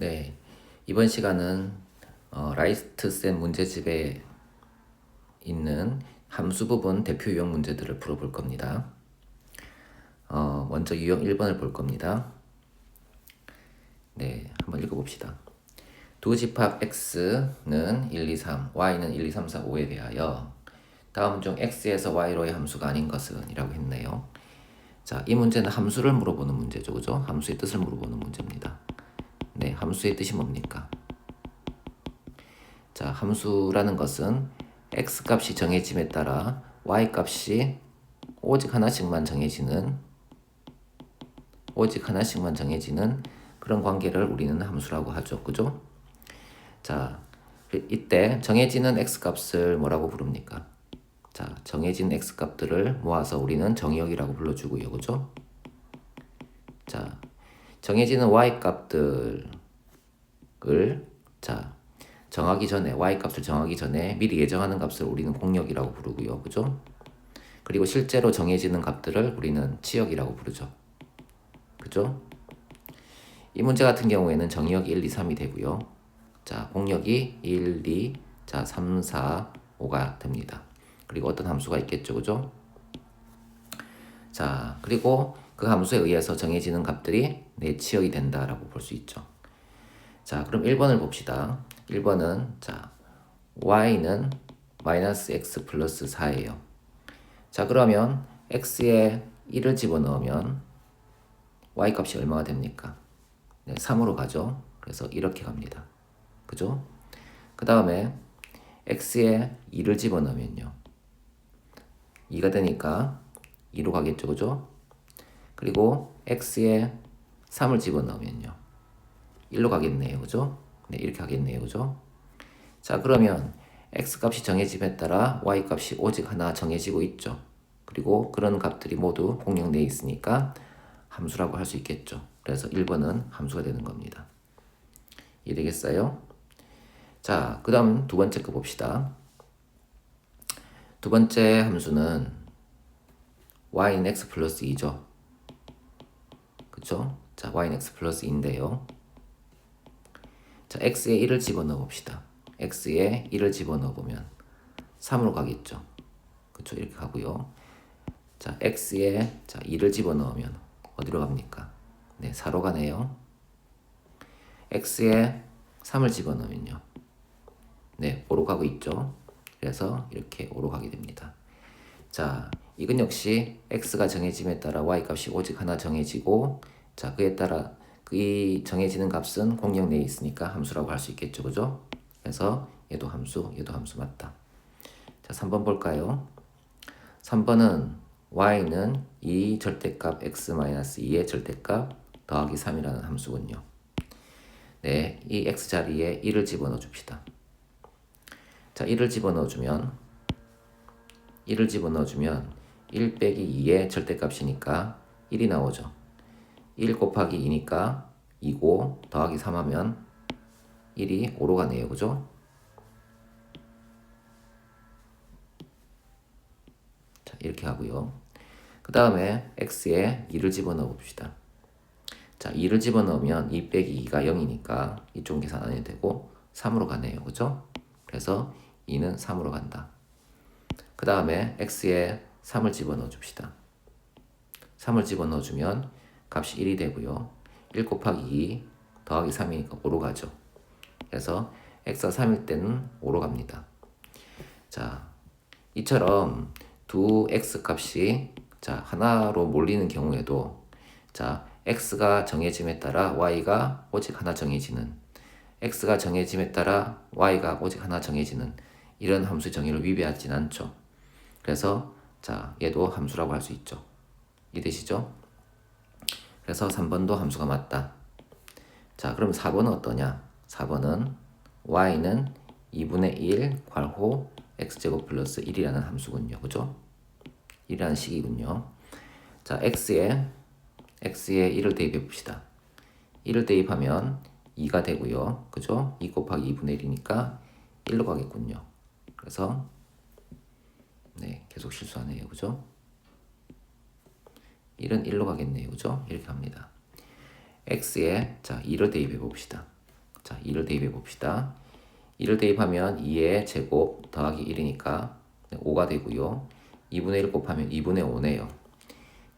네, 이번 시간은 라이트센 문제집에 있는 함수 부분 대표 유형 문제들을 풀어볼 겁니다. 먼저 유형 1번을 볼 겁니다. 네, 한번 읽어봅시다. 두 집합 x는 1, 2, 3, y는 1, 2, 3, 4, 5에 대하여 다음 중 x에서 y로의 함수가 아닌 것은 이라고 했네요. 자, 이 문제는 함수를 물어보는 문제죠. 그죠? 함수의 뜻을 물어보는 문제입니다. 네, 함수의 뜻이 뭡니까? 자, 함수라는 것은 x 값이 정해짐에 따라 y 값이 오직 하나씩만 정해지는 그런 관계를 우리는 함수라고 하죠. 그죠? 자, 이때 정해지는 x 값을 뭐라고 부릅니까? 자, 정해진 x 값들을 모아서 우리는 정의역이라고 불러주고요. 그죠? 자, 정해지는 y 값들을 정하기 전에 y 값을 정하기 전에 미리 예정하는 값을 우리는 공역이라고 부르고요. 그죠? 그리고 실제로 정해지는 값들을 우리는 치역이라고 부르죠. 그죠? 이 문제 같은 경우에는 정의역이 1, 2, 3이 되고요. 자, 공역이 1, 2, 자, 3, 4, 5가 됩니다. 그리고 어떤 함수가 있겠죠. 그죠? 자, 그리고 그 함수에 의해서 정해지는 값들이 내 치역이 된다라고 볼 수 있죠. 자, 그럼 1번을 봅시다. 1번은 자, y는 마이너스 x 플러스 4예요. 자, 그러면 x에 1을 집어넣으면 y 값이 얼마가 됩니까? 네, 3으로 가죠. 그래서 이렇게 갑니다. 그죠? 그 다음에 x에 2를 집어넣으면요. 2가 되니까 2로 가겠죠. 그죠? 그리고 x에 3을 집어넣으면요. 1로 가겠네요. 그죠? 네, 이렇게 가겠네요. 그죠? 자, 그러면 x 값이 정해짐에 따라 y 값이 오직 하나 정해지고 있죠. 그리고 그런 값들이 모두 공역 내에 있으니까 함수라고 할 수 있겠죠. 그래서 1번은 함수가 되는 겁니다. 이해되겠어요? 자, 그 다음 두 번째 거 봅시다. 두 번째 함수는 y는 x 플러스 2죠. 그쵸? 자, y는 x 플러스 2인데요. 자, x에 1을 집어넣어 봅시다. x에 1을 집어넣어 보면 3으로 가겠죠. 그쵸? 이렇게 가고요. 자, x에 2를 집어넣으면 어디로 갑니까? 네, 4로 가네요. x에 3을 집어넣으면요. 네, 5로 가고 있죠. 그래서 이렇게 5로 가게 됩니다. 자, 이건 역시 x가 정해짐에 따라 y 값이 오직 하나 정해지고, 자, 그에 따라 이 정해지는 값은 공역 내에 있으니까 함수라고 할 수 있겠죠. 그죠? 그래서 얘도 함수 맞다. 자, 3번 볼까요? 3번은 y는 이 절대값 x-2의 절대값 더하기 3이라는 함수군요. 네, 이 x 자리에 1을 집어넣어 줍시다. 자, 1을 집어넣어 주면 1 빼기 2의 절대값이니까 1이 나오죠. 1 곱하기 2니까 2고 더하기 3 하면 1이 5로 가네요. 그죠? 자, 이렇게 하고요. 그 다음에 x에 2를 집어넣어 봅시다. 자, 2를 집어넣으면 2 빼기 2가 0이니까 이쪽 계산 안 해도 되고 3으로 가네요. 그죠? 그래서 2는 3으로 간다. 그 다음에 x에 3을 집어넣어 줍시다. 3을 집어넣어 주면 값이 1이 되고요. 1 곱하기 2 더하기 3이니까 5로 가죠. 그래서 x가 3일 때는 5로 갑니다. 자, 이처럼 두 x 값이 하나로 몰리는 경우에도 x가 정해짐에 따라 y가 오직 하나 정해지는, x가 정해짐에 따라 y가 오직 하나 정해지는 이런 함수의 정의를 위배하진 않죠. 그래서 얘도 함수라고 할 수 있죠. 이해되시죠? 그래서 3번도 함수가 맞다. 자, 그럼 4번은 어떠냐? 4번은 y는 2분의 1 괄호 x제곱 플러스 1이라는 함수군요. 그죠? 1이라는 식이군요. 자, x에 1을 대입해 봅시다. 1을 대입하면 2가 되고요. 그죠? 2 곱하기 2분의 1이니까 1로 가겠군요. 그래서 네, 계속 실수하네요. 그죠? 1은 1로 가겠네요. 그죠? 이렇게 합니다. x에 2를 대입해 봅시다. 자, 2를 대입해 봅시다. 2를 대입하면 2의 제곱 더하기 1이니까 5가 되고요. 2분의 1 곱하면 2분의 5네요.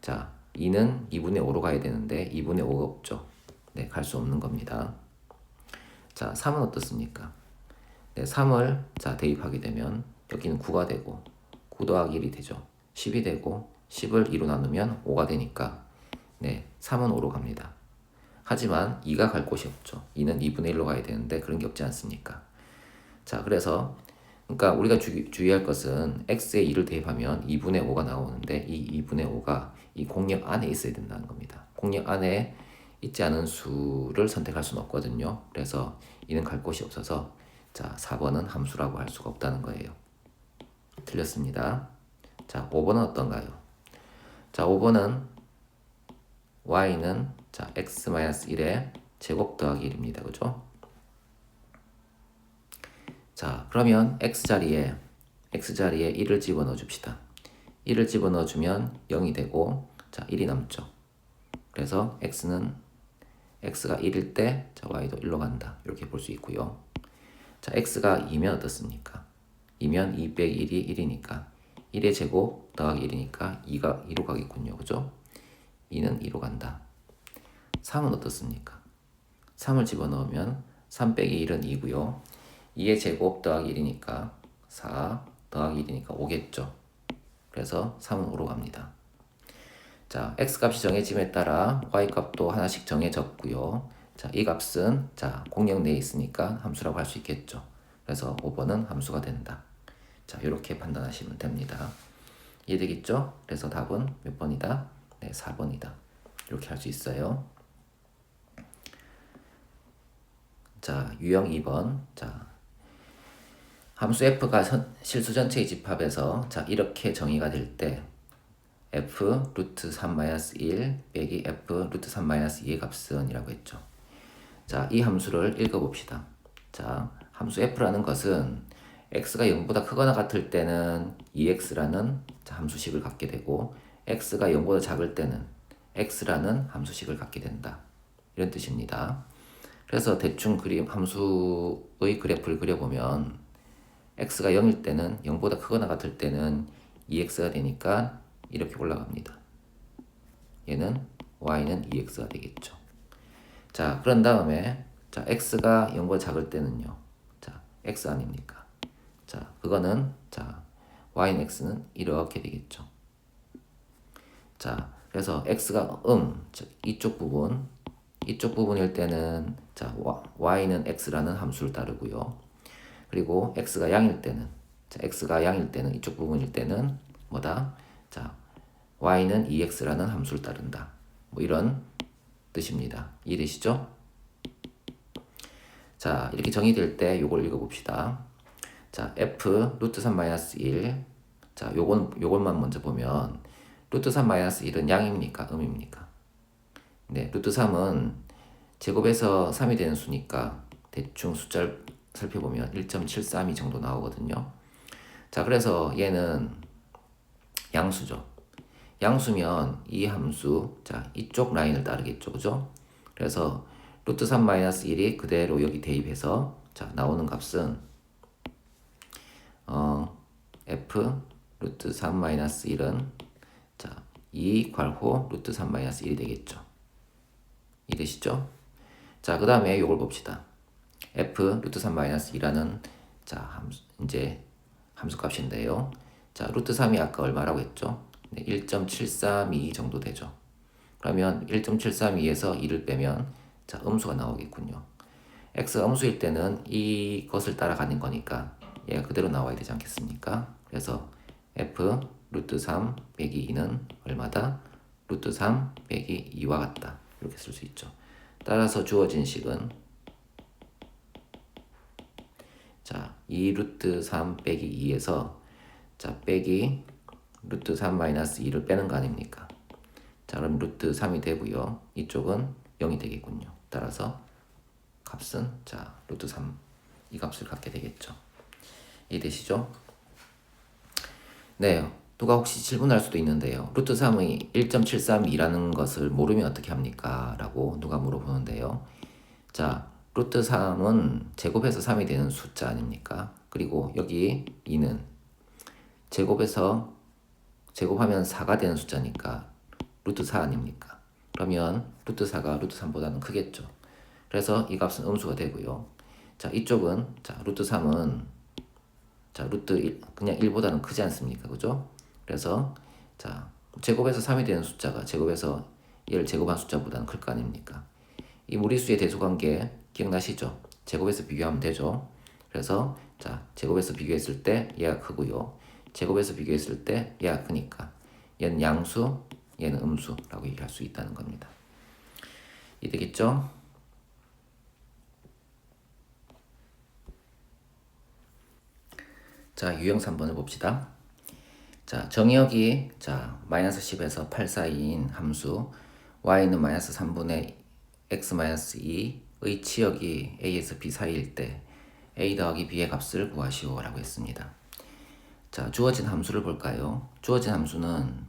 자, 2는 2분의 5로 가야 되는데 2분의 5가 없죠. 네, 갈 수 없는 겁니다. 자, 3은 어떻습니까? 네, 3을 자 대입하게 되면 여기는 9가 되고 9 더하기 1이 되죠. 10이 되고 10을 2로 나누면 5가 되니까 네, 3은 5로 갑니다. 하지만 2가 갈 곳이 없죠. 2는 2분의 1로 가야 되는데 그런 게 없지 않습니까? 자, 그래서 그러니까 우리가 주의할 것은 x에 2를 대입하면 2분의 5가 나오는데 이 2분의 5가 이 공역 안에 있어야 된다는 겁니다. 공역 안에 있지 않은 수를 선택할 수는 없거든요. 그래서 이는 갈 곳이 없어서 자, 4번은 함수라고 할 수가 없다는 거예요. 틀렸습니다. 자, 5번은 어떤가요? 자, 5번은 y는 자, x-1의 제곱 더하기 1입니다. 그죠? 자, 그러면 x자리에 1을 집어넣어 줍시다. 1을 집어넣어 주면 0이 되고 자, 1이 남죠. 그래서 x가 1일 때 자, y도 1로 간다. 이렇게 볼 수 있고요. 자, x가 2면 어떻습니까? 2면 2 빼기 1이 1이니까 1의 제곱 더하기 1이니까 2가 2로 가겠군요. 그죠? 2는 2로 간다. 3은 어떻습니까? 3을 집어넣으면 3 빼기 1은 2고요. 2의 제곱 더하기 1이니까 4 더하기 1이니까 5겠죠. 그래서 3은 5로 갑니다. 자, x값이 정해짐에 따라 y값도 하나씩 정해졌고요. 자, 이 값은 자, 공역 내에 있으니까 함수라고 할 수 있겠죠. 그래서 5번은 함수가 된다. 자, 이렇게 판단하시면 됩니다. 이해되겠죠? 그래서 답은 몇 번이다? 네, 4번이다. 이렇게 할 수 있어요. 자, 유형 2번. 자, 함수 f가 실수 전체의 집합에서 자, 이렇게 정의가 될 때 f 루트 3-1 빼기 f 루트 3-2의 값은 이라고 했죠. 자, 이 함수를 읽어봅시다. 자, 함수 f라는 것은 x가 0보다 크거나 같을 때는 2x라는 함수식을 갖게 되고 x가 0보다 작을 때는 x라는 함수식을 갖게 된다. 이런 뜻입니다. 그래서 대충 함수의 그래프를 그려보면 x가 0일 때는 0보다 크거나 같을 때는 2x가 되니까 이렇게 올라갑니다. 얘는 y는 2x가 되겠죠. 자, 그런 다음에 자, x가 0보다 작을 때는요. 자, x 아닙니까? 자, 그거는 자, y는 x는 이렇게 되겠죠. 자, 그래서 x가 이쪽 부분일 때는 자, y는 x라는 함수를 따르고요. 그리고 x가 양일 때는 자, x가 양일 때는 이쪽 부분일 때는 뭐다? 자, y는 2x라는 함수를 따른다. 뭐 이런 뜻입니다. 이해되시죠? 자, 이렇게 정의될 때 요걸 읽어봅시다. 자, f 루트 3-1. 자, 요것만 먼저 보면 루트 3-1은 양입니까? 음입니까? 네, 루트 3은 제곱에서 3이 되는 수니까 대충 숫자를 살펴보면 1.732 정도 나오거든요. 자, 그래서 얘는 양수죠. 양수면 이 함수, 자, 이쪽 라인을 따르겠죠. 그죠? 그래서 루트 3-1이 그대로 여기 대입해서 자, 나오는 값은 f 루트 3-1은 자, 2 괄호 루트 3-1이 되겠죠. 이해되시죠? 자, 그 다음에 요걸 봅시다. f 루트 3-2라는 자, 이제 함수 값인데요. 자, 루트 3이 아까 얼마라고 했죠? 네, 1.732 정도 되죠. 그러면 1.732에서 2를 빼면 자, 음수가 나오겠군요. x가 음수일 때는 이것을 따라가는 거니까 얘가 그대로 나와야 되지 않겠습니까? 그래서 f 루트 3 빼기 2는 얼마다? 루트 3 빼기 2와 같다. 이렇게 쓸 수 있죠. 따라서 주어진 식은 자, 2 루트 3 빼기 2에서 자, 빼기 루트 3-2를 빼는 거 아닙니까? 자, 그럼 루트 3이 되고요. 이쪽은 0이 되겠군요. 따라서 값은 자, 루트 3 이 값을 갖게 되겠죠. 이해되시죠? 네, 누가 혹시 질문할 수도 있는데요. 루트 3의 1.732라는 것을 모르면 어떻게 합니까? 라고 누가 물어보는데요. 자, 루트 3은 제곱해서 3이 되는 숫자 아닙니까? 그리고 여기 2는 제곱하면 4가 되는 숫자니까 루트 4 아닙니까? 그러면 루트 4가 루트 3보다는 크겠죠. 그래서 이 값은 음수가 되고요. 자, 이쪽은 자, 루트 3은 자, 루트 1, 그냥 1보다는 크지 않습니까? 그죠? 그래서 자, 제곱해서 3이 되는 숫자가 제곱해서 얘를 제곱한 숫자보다는 클 거 아닙니까? 이 무리수의 대소관계 기억나시죠? 제곱해서 비교하면 되죠. 그래서 자, 제곱해서 비교했을 때 얘가 크고요. 제곱해서 비교했을 때 얘가 크니까 얘는 양수, 얘는 음수라고 얘기할 수 있다는 겁니다. 이해되겠죠? 자, 유형 3번을 봅시다. 자, 정의역이 자, 마이너스 10에서 8 사이인 함수 y는 마이너스 3분의 x 마이너스 2의 치역이 a에서 b 사이일 때 a 더하기 b의 값을 구하시오 라고 했습니다. 자, 주어진 함수를 볼까요? 주어진 함수는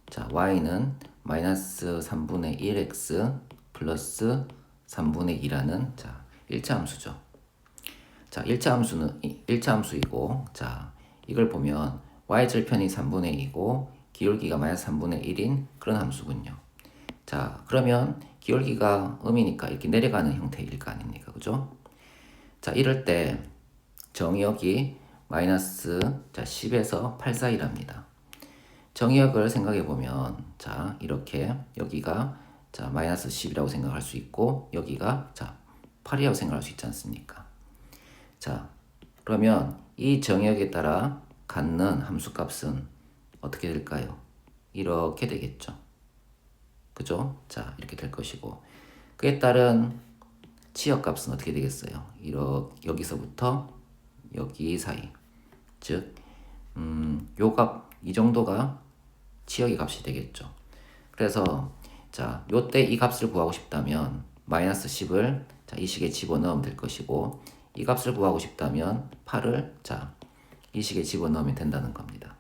자, y는 마이너스 3분의 1x 플러스 3분의 2라는 자, 1차 함수죠. 자, 1차 함수는 1차 함수이고 자, 이걸 보면 y절편이 3분의 2고 기울기가 마이너스 3분의 1인 그런 함수군요. 자, 그러면 기울기가 음이니까 이렇게 내려가는 형태일 거 아닙니까? 그죠? 자, 이럴 때 정의역이 마이너스 자, 10에서 8 사이랍니다. 정의역을 생각해 보면 자, 이렇게 여기가 자, 마이너스 10이라고 생각할 수 있고 여기가 자, 8이라고 생각할 수 있지 않습니까? 자, 그러면 이 정의역에 따라 갖는 함수값은 어떻게 될까요? 이렇게 되겠죠. 그죠? 자, 이렇게 될 것이고 그에 따른 치역값은 어떻게 되겠어요? 여기서부터 여기 사이 즉 요 값, 이 정도가 치역의 값이 되겠죠. 그래서 자, 요때 이 값을 구하고 싶다면 마이너스 10을 자, 이 식에 집어넣으면 될 것이고 이 값을 구하고 싶다면 8을 자, 이 식에 집어넣으면 된다는 겁니다.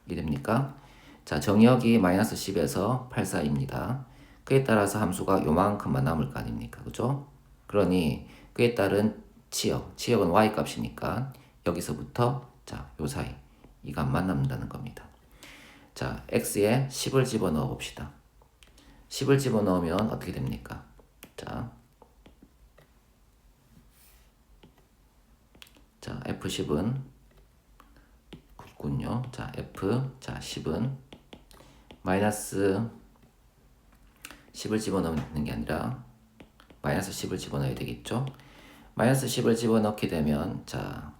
이해됩니까? 자, 정의역이 마이너스 10에서 8 사이입니다. 그에 따라서 함수가 요만큼만 남을 거 아닙니까? 그죠? 그러니 그에 따른 치역은 y 값이니까 여기서부터 자, 요 사이 이 값만 남는다는 겁니다. 자, x에 10을 집어넣어 봅시다. 10을 집어넣으면 어떻게 됩니까? 자, F10은 굳군요. 자, 자, 10은 마이너스 10을 집어넣는 게 아니라 마이너스 10을 집어넣어야 되겠죠. 마이너스 10을 집어넣게 되면 자,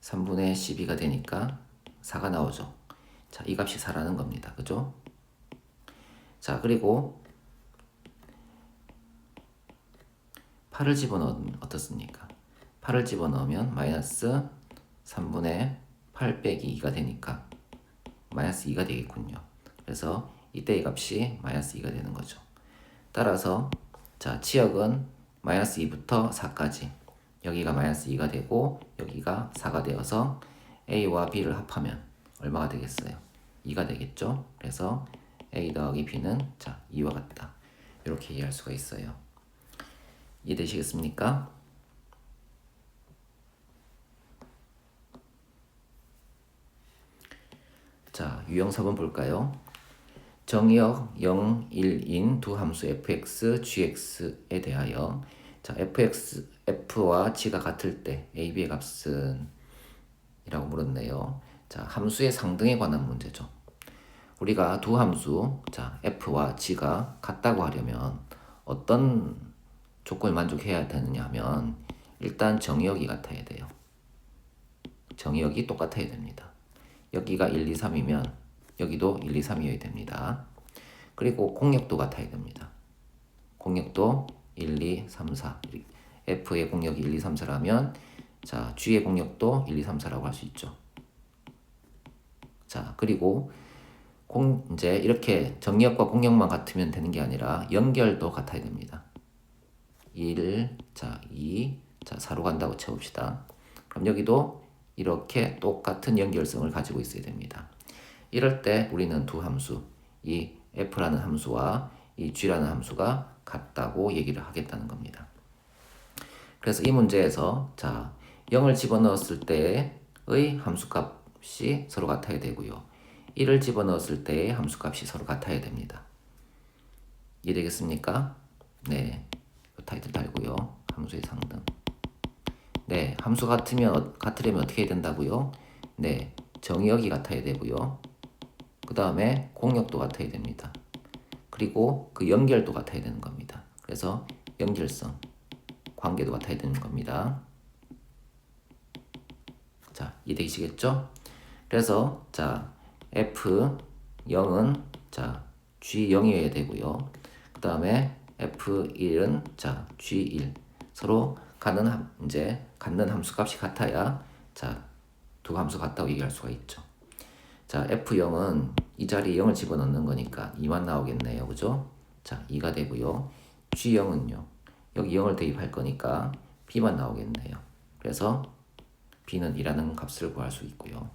3분의 12가 되니까 4가 나오죠. 자, 이 값이 4라는 겁니다. 그죠? 자, 그리고 8을 집어넣으면 어떻습니까? 8을 집어넣으면 마이너스 3분의 8 빼기 2가 되니까 마이너스 2가 되겠군요. 그래서 이때 이 값이 마이너스 2가 되는 거죠. 따라서 자, 치역은 마이너스 2부터 4까지 여기가 마이너스 2가 되고 여기가 4가 되어서 A와 B를 합하면 얼마가 되겠어요? 2가 되겠죠? 그래서 A 더하기 B는 자, 2와 같다. 이렇게 이해할 수가 있어요. 이해되시겠습니까? 자, 유형 4번 볼까요? 정의역 0, 1인 두 함수 fx, gx에 대하여 자, f와 g가 같을 때 ab의 값은 이라고 물었네요. 자, 함수의 상등에 관한 문제죠. 우리가 두 함수 자, f와 g가 같다고 하려면 어떤 조건을 만족해야 되느냐 하면 일단 정의역이 같아야 돼요. 정의역이 똑같아야 됩니다. 여기가 1, 2, 3이면 여기도 1, 2, 3이어야 됩니다. 그리고 공역도 같아야 됩니다. 공역도 1, 2, 3, 4 F의 공역이 1, 2, 3, 4라면 자, G의 공역도 1, 2, 3, 4라고 할 수 있죠. 자, 그리고 이제 이렇게 정역과 공역만 같으면 되는 게 아니라 연결도 같아야 됩니다. 1, 자, 2, 자, 4로 간다고 채웁시다. 그럼 여기도 이렇게 똑같은 연결성을 가지고 있어야 됩니다. 이럴 때 우리는 두 함수, 이 f라는 함수와 이 g라는 함수가 같다고 얘기를 하겠다는 겁니다. 그래서 이 문제에서 자 0을 집어넣었을 때의 함수값이 서로 같아야 되고요. 1을 집어넣었을 때의 함수값이 서로 같아야 됩니다. 이해되겠습니까? 네, 타이틀 달고요. 함수의 상등. 네, 함수 같으려면 어떻게 해야 된다고요? 네, 정의역이 같아야 되고요. 그 다음에 공역도 같아야 됩니다. 그리고 그 연결도 같아야 되는 겁니다. 그래서 연결성, 관계도 같아야 되는 겁니다. 자, 이해되시겠죠? 그래서 자 F0은 자 G0이어야 되고요. 그 다음에 F1은 자 G1 서로 갖는 함수값이 같아야 자 두 함수 같다고 얘기할 수가 있죠. 자 F0은 이 자리에 0을 집어넣는 거니까 2만 나오겠네요. 그죠? 자 2가 되고요. G0은요. 여기 0을 대입할 거니까 B만 나오겠네요. 그래서 B는 2라는 값을 구할 수 있고요.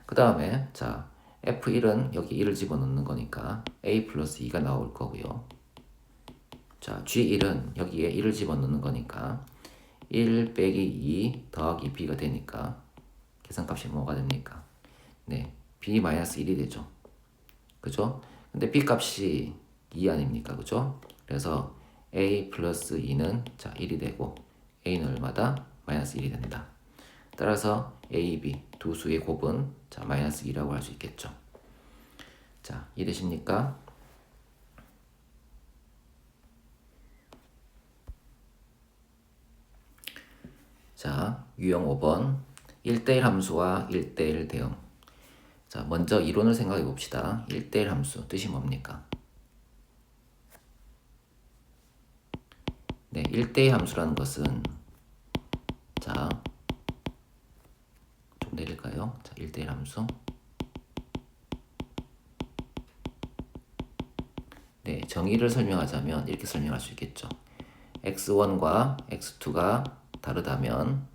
그 다음에 자 F1은 여기 1을 집어넣는 거니까 A 플러스 2가 나올 거고요. 자 G1은 여기에 1을 집어넣는 거니까 1 빼기 2 더하기 B가 되니까 계산값이 뭐가 됩니까? 네, B 마이너스 1이 되죠. 그죠? 근데 B 값이 2 아닙니까? 그죠? 그래서 A 플러스 2는 자 1이 되고 A는 얼마다? 마이너스 1이 된다. 따라서 A, B 두 수의 곱은 자 마이너스 2라고 할 수 있겠죠. 자, 이해되십니까? 자, 유형 5번 1대1 함수와 1대1 대응. 자, 먼저 이론을 생각해 봅시다. 1대1 함수 뜻이 뭡니까? 네, 1대1 함수라는 것은 자, 좀 내릴까요? 자, 1대1 함수. 네, 정의를 설명하자면 이렇게 설명할 수 있겠죠. x1과 x2가 다르다면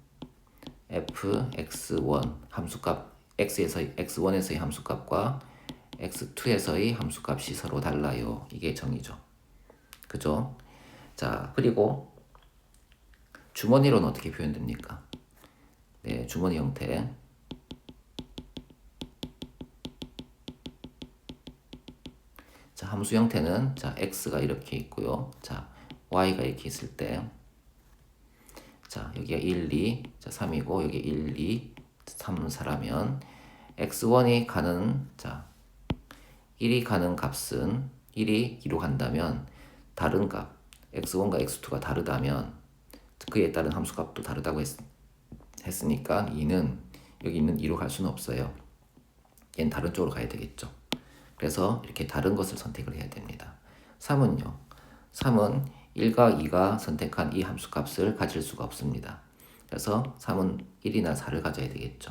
fx1 함수값 x1에서의 함수값과 x2에서의 함수값이 서로 달라요. 이게 정의죠. 그죠? 자, 그리고 주머니로는 어떻게 표현됩니까? 네, 주머니 형태. 자, 함수 형태는 자, x가 이렇게 있고요. 자, y가 이렇게 있을 때 자, 여기가 1, 2, 자, 3이고 여기 1, 2, 3, 4라면 x1이 가는 자, 1이 가는 값은 1이 2로 간다면 다른 값 x1과 x2가 다르다면 그에 따른 함수값도 다르다고 했으니까 2는 여기 있는 2로 갈 수는 없어요. 얘는 다른 쪽으로 가야 되겠죠. 그래서 이렇게 다른 것을 선택을 해야 됩니다. 3은요. 3은 1과 2가 선택한 이 함수값을 가질 수가 없습니다. 그래서 3은 1이나 4를 가져야 되겠죠.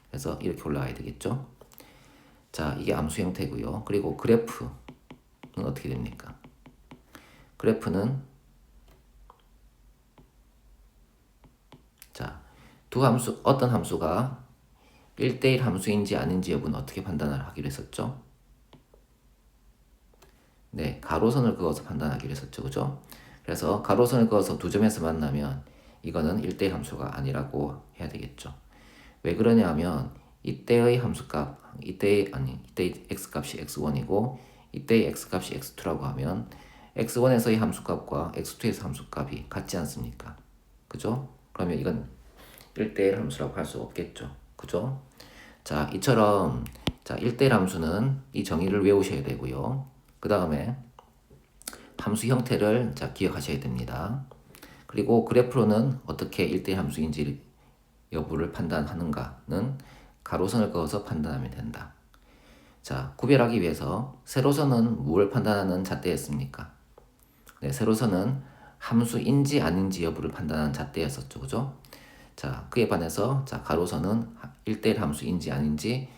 그래서 이렇게 올라가야 되겠죠. 자, 이게 함수 형태고요. 그리고 그래프는 어떻게 됩니까? 그래프는 자, 두 함수 어떤 함수가 1대1 함수인지 아닌지 여부는 어떻게 판단을 하기로 했었죠? 네, 가로선을 그어서 판단하기로 했었죠. 그죠? 그래서 가로선을 그어서 두 점에서 만나면 이거는 1대1 함수가 아니라고 해야 되겠죠. 왜 그러냐 하면 이때의 함수값, 이때의 x값이 x1이고 이때의 x값이 x2라고 하면 x1에서의 함수값과 x2에서 함수값이 같지 않습니까? 그죠? 그러면 이건 1대1 함수라고 할 수 없겠죠. 그죠? 자, 이처럼 자, 1대1 함수는 이 정의를 외우셔야 되고요. 그 다음에 함수 형태를 자, 기억하셔야 됩니다. 그리고 그래프로는 어떻게 1대1 함수인지 여부를 판단하는가는 가로선을 그어서 판단하면 된다. 자, 구별하기 위해서 세로선은 무엇을 판단하는 잣대였습니까? 네, 세로선은 함수인지 아닌지 여부를 판단하는 잣대였었죠. 그죠? 자, 그에 반해서 자, 가로선은 1대1 함수인지 아닌지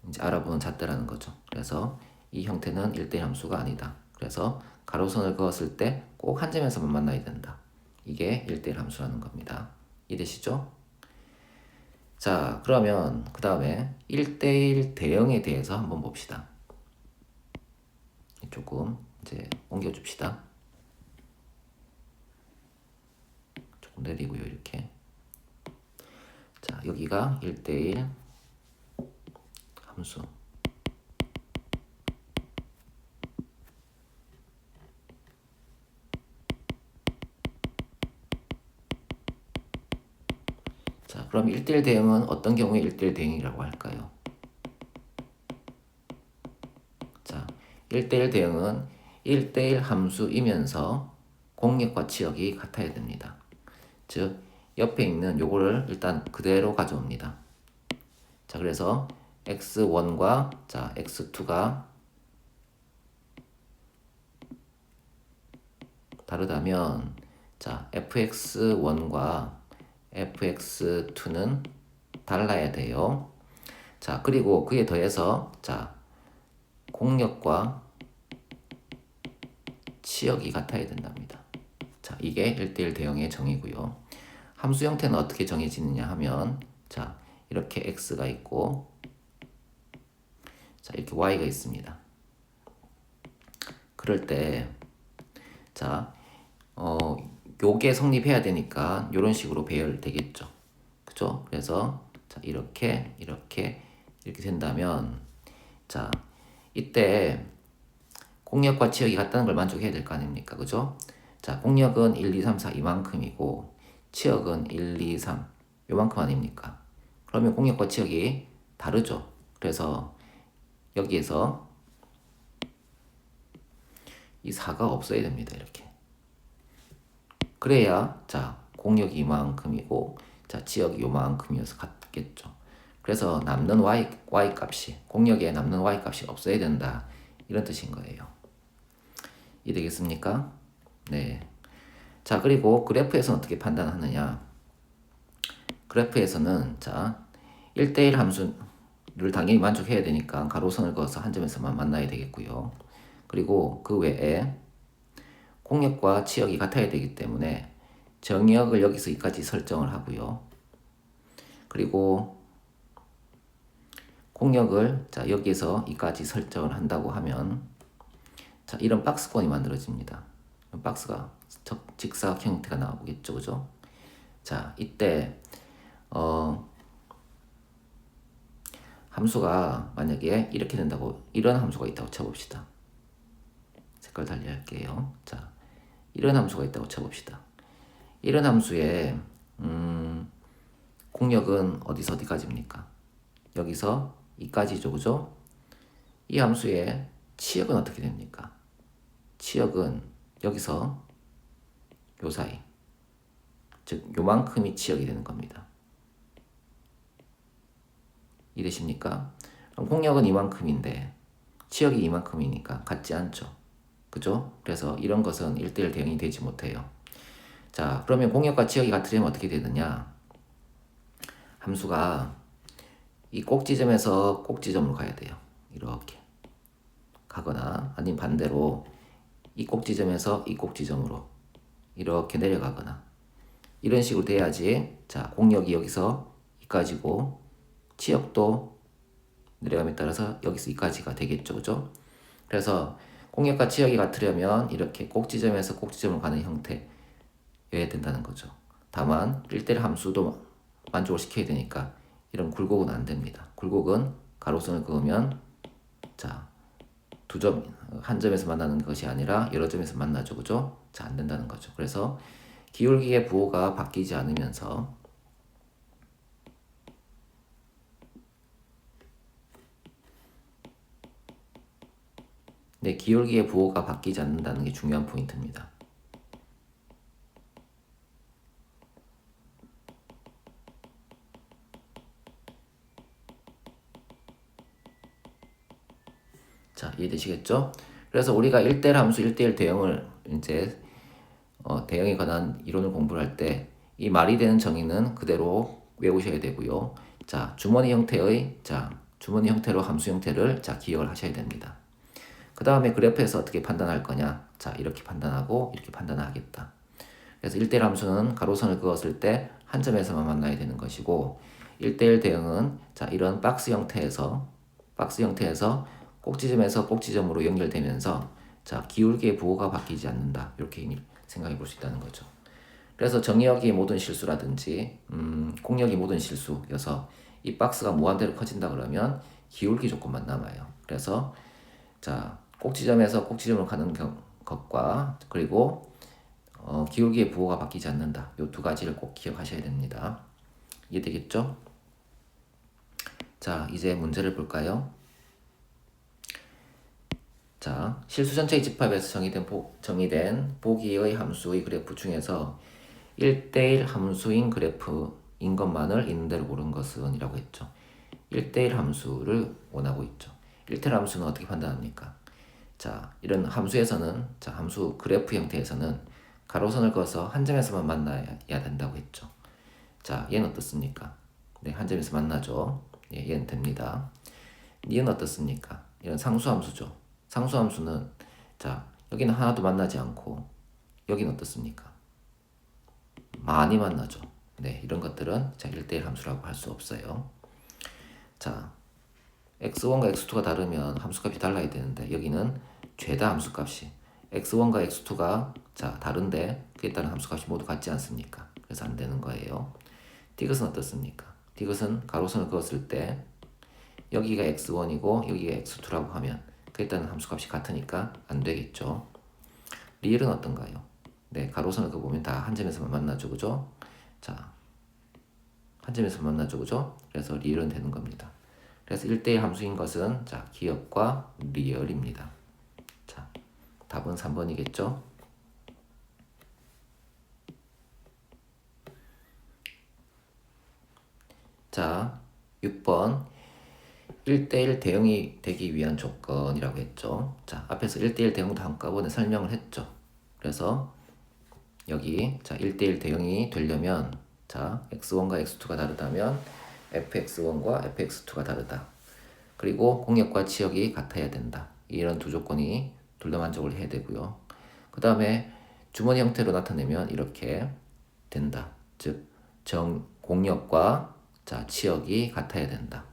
이제 알아보는 잣대라는 거죠. 그래서 이 형태는 1대1 함수가 아니다. 그래서 가로선을 그었을 때 꼭 한 점에서만 만나야 된다. 이게 1대1 함수라는 겁니다. 이해되시죠? 자, 그러면 그 다음에 1대1 대응에 대해서 한번 봅시다. 조금 이제 옮겨줍시다. 조금 내리고요, 이렇게. 자, 여기가 1대1 함수. 자, 그럼 1대1 대응은 어떤 경우에 1대1 대응이라고 할까요? 자, 1대1 대응은 1대1 함수이면서 공역과 치역이 같아야 됩니다. 즉, 옆에 있는 요거를 일단 그대로 가져옵니다. 자, 그래서 x1과 자, x2가 다르다면 자, fx1과 fx2는 달라야 돼요. 자, 그리고 그에 더해서 자, 공역과 치역이 같아야 된답니다. 자, 이게 1대1 대응의 정의고요. 함수 형태는 어떻게 정해지느냐 하면 자, 이렇게 x가 있고 자, 이렇게 y가 있습니다. 그럴 때 자, 요게 성립해야 되니까 이런 식으로 배열되겠죠. 그죠? 그래서 자, 이렇게 된다면 자, 이때 공역과 치역이 같다는 걸 만족해야 될 거 아닙니까? 그죠? 자, 공역은 1, 2, 3, 4 이만큼이고 치역은 1, 2, 3 요만큼 아닙니까? 그러면 공역과 치역이 다르죠. 그래서 여기에서 이 4가 없어야 됩니다. 이렇게. 그래야 자, 공역이 이만큼이고 자, 치역이 요만큼이어서 같겠죠. 그래서 남는 y 값이 공역에 남는 y 값이 없어야 된다. 이런 뜻인 거예요. 이해되겠습니까? 네. 자, 그리고 그래프에서는 어떻게 판단하느냐? 그래프에서는 자, 1대1 함수를 당연히 만족해야 되니까 가로선을 그어서 한 점에서만 만나야 되겠고요. 그리고 그 외에 공역과 치역이 같아야 되기 때문에 정역을 여기서 여기까지 설정을 하고요. 그리고 공역을 자, 여기에서 여기까지 설정을 한다고 하면 자, 이런 박스권이 만들어집니다. 박스가 직사각 형태가 나오겠죠, 그죠? 자, 이때 함수가 만약에 이렇게 된다고 이런 함수가 있다고 쳐봅시다. 색깔 달리 할게요. 자, 이런 함수가 있다고 쳐봅시다. 이런 함수의 공역은 어디서 어디까지입니까? 여기서 이까지죠, 그죠? 이 함수의 치역은 어떻게 됩니까? 치역은 여기서 요 사이, 즉 요만큼이 치역이 되는 겁니다. 이해되십니까? 그럼 공역은 이만큼인데 치역이 이만큼이니까 같지 않죠. 그죠? 그래서 이런 것은 1대1 대응이 되지 못해요. 자, 그러면 공역과 치역이 같으려면 어떻게 되느냐? 함수가 이 꼭지점에서 꼭지점으로 가야 돼요. 이렇게 가거나 아니면 반대로 이 꼭지점에서 이 꼭지점으로 이렇게 내려가거나 이런 식으로 돼야지 자, 공역이 여기서 이까지고 치역도 내려감에 따라서 여기서 이까지가 되겠죠. 그죠? 그래서 공역과 치역이 같으려면 이렇게 꼭지점에서 꼭지점으로 가는 형태여야 된다는 거죠. 다만 1대1 함수도 만족을 시켜야 되니까 이런 굴곡은 안 됩니다. 굴곡은 가로선을 그으면 자, 한 점에서 만나는 것이 아니라 여러 점에서 만나죠. 그죠? 자, 안 된다는 거죠. 그래서 기울기의 부호가 바뀌지 않으면서 네, 기울기의 부호가 바뀌지 않는다는 게 중요한 포인트입니다. 자, 이해되시겠죠? 그래서 우리가 1대1 함수 1대1 대응을 이제 대응에 관한 이론을 공부를 할 때 이 말이 되는 정의는 그대로 외우셔야 되고요. 자, 주머니 형태로 함수 형태를 자, 기억을 하셔야 됩니다. 그 다음에 그래프에서 어떻게 판단할 거냐? 자, 이렇게 판단하고 이렇게 판단하겠다. 그래서 1대1 함수는 가로선을 그었을 때 한 점에서만 만나야 되는 것이고 1대1 대응은 자, 이런 박스 형태에서 꼭지점에서 꼭지점으로 연결되면서 자, 기울기의 부호가 바뀌지 않는다. 이렇게 생각해 볼 수 있다는 거죠. 그래서 정의역이 모든 실수라든지 공역이 모든 실수여서 이 박스가 무한대로 커진다 그러면 기울기 조건만 남아요. 그래서 자, 꼭지점에서 꼭지점으로 가는 것과 그리고 기울기의 부호가 바뀌지 않는다. 이 두 가지를 꼭 기억하셔야 됩니다. 이해되겠죠? 자, 이제 문제를 볼까요? 자, 실수 전체의 집합에서 정의된 보기의 함수의 그래프 중에서 1대1 함수인 그래프인 것만을 있는 대로 고른 것은 이라고 했죠. 1대1 함수를 원하고 있죠. 1대1 함수는 어떻게 판단합니까? 자, 이런 함수에서는 자, 함수 그래프 형태에서는 가로선을 그어서 한 점에서만 만나야 된다고 했죠. 자, 얘는 어떻습니까? 네, 한 점에서 만나죠. 예, 얘는 됩니다. 얘는 어떻습니까? 얘는 상수함수죠. 상수함수는 자, 여기는 하나도 만나지 않고 여기는 어떻습니까? 많이 만나죠. 네, 이런 것들은 자, 1대1 함수라고 할 수 없어요. 자, x1과 x2가 다르면 함수값이 달라야 되는데 여기는 죄다 함수값이 x1과 x2가 자, 다른데 그에 따른 함수값이 모두 같지 않습니까? 그래서 안 되는 거예요. 디귿은 어떻습니까? 디귿은 가로선을 그었을 때 여기가 x1이고 여기가 x2라고 하면 그에 따른 함수값이 같으니까 안 되겠죠. 리을은 어떤가요? 네, 가로선을 그어보면 다 한 점에서만 만나죠, 그죠? 자, 한 점에서 만나죠, 그죠? 그래서 리을은 되는 겁니다. 그래서 1대1 함수인 것은 자, 기역과 리을입니다. 자, 답은 3번이겠죠? 자, 6번 1대1 대응이 되기 위한 조건이라고 했죠. 자, 앞에서 1대1 대응도 한꺼번에 설명을 했죠. 그래서 여기 자, 1대1 대응이 되려면 자, x1과 x2가 다르다면 fx1과 fx2가 다르다. 그리고 공역과 치역이 같아야 된다. 이런 두 조건이 둘 다 만족을 해야 되고요. 그 다음에 주머니 형태로 나타내면 이렇게 된다. 즉, 공역과 자, 치역이 같아야 된다.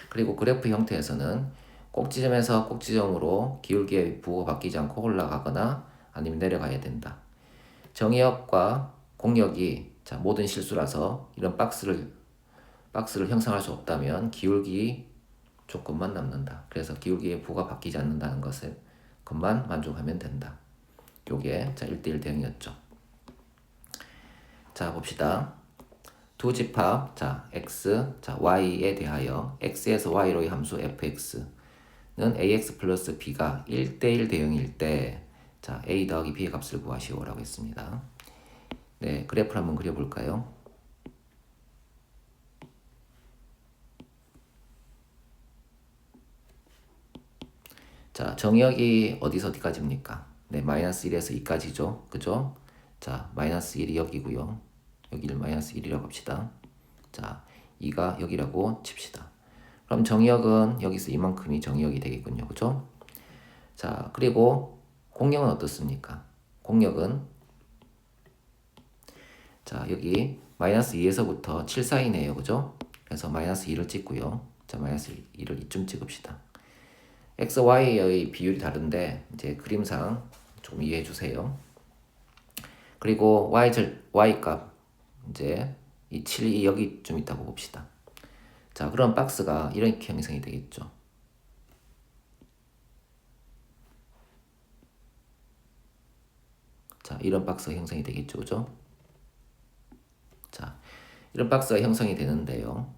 그리고 그래프 형태에서는 꼭지점에서 꼭지점으로 기울기의 부호가 바뀌지 않고 올라가거나 아니면 내려가야 된다. 정의역과 공역이 자, 모든 실수라서 이런 박스를 형성할 수 없다면 기울기 조건만 남는다. 그래서 기울기의 부호가 바뀌지 않는다는 것만 만족하면 된다. 요게 자, 1대1 대응이었죠. 자, 봅시다. 두 집합 자, x 자, y에 대하여 x에서 y로의 함수 fx는 ax 플러스 b가 1대1 대응일 때 자, a 더하기 b의 값을 구하시오라고 했습니다. 네, 그래프를 한번 그려볼까요? 자, 정의역이 어디서 어디까지입니까? 네, 마이너스 1에서 2까지죠. 그죠? 자, 마이너스 1이 여기고요. 여기를 마이너스 1이라고 합시다. 자, 2가 여기라고 칩시다. 그럼 정의역은 여기서 이만큼이 정의역이 되겠군요. 그죠? 자, 그리고 공역은 어떻습니까? 공역은 자, 여기 마이너스 2에서부터 7 사이네요. 그죠? 그래서 마이너스 2를 찍고요. 자, 마이너스 2를 이쯤 찍읍시다. x, y의 비율이 다른데 이제 그림상 좀 이해해 주세요. 그리고 y 값 이제 이 7이 여기쯤 있다고 봅시다. 자, 그럼 박스가 이렇게 형성이 되겠죠. 자, 이런 박스가 형성이 되겠죠. 그죠? 자, 이런 박스가 형성이 되는데요.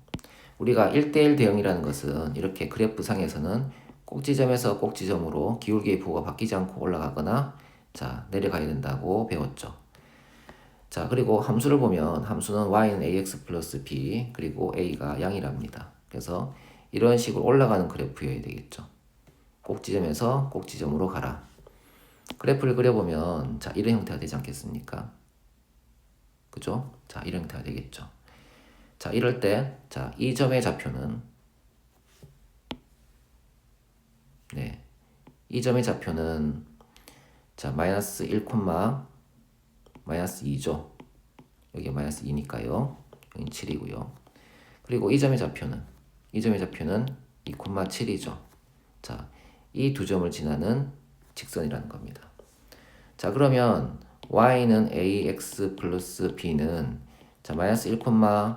우리가 1대1 대응이라는 것은 이렇게 그래프 상에서는 꼭지점에서 꼭지점으로 기울기의 부호가 바뀌지 않고 올라가거나 자, 내려가야 된다고 배웠죠. 자, 그리고 함수를 보면 함수는 y는 ax 플러스 b 그리고 a가 양이랍니다. 그래서 이런 식으로 올라가는 그래프여야 되겠죠. 꼭지점에서 꼭지점으로 가라. 그래프를 그려보면 자, 이런 형태가 되지 않겠습니까? 그죠? 자, 이런 형태가 되겠죠. 자, 이럴 때 자, 이 점의 좌표는 네, 이 점의 좌표는 자, 마이너스 1, 마이너스 2죠. 여기 마이너스 2니까요. 여기 7이고요. 그리고 이 점의 좌표는 2, 7이죠. 자, 이 두 점을 지나는 직선이라는 겁니다. 자, 그러면 y는 ax 플러스 b는 자, 마이너스 1,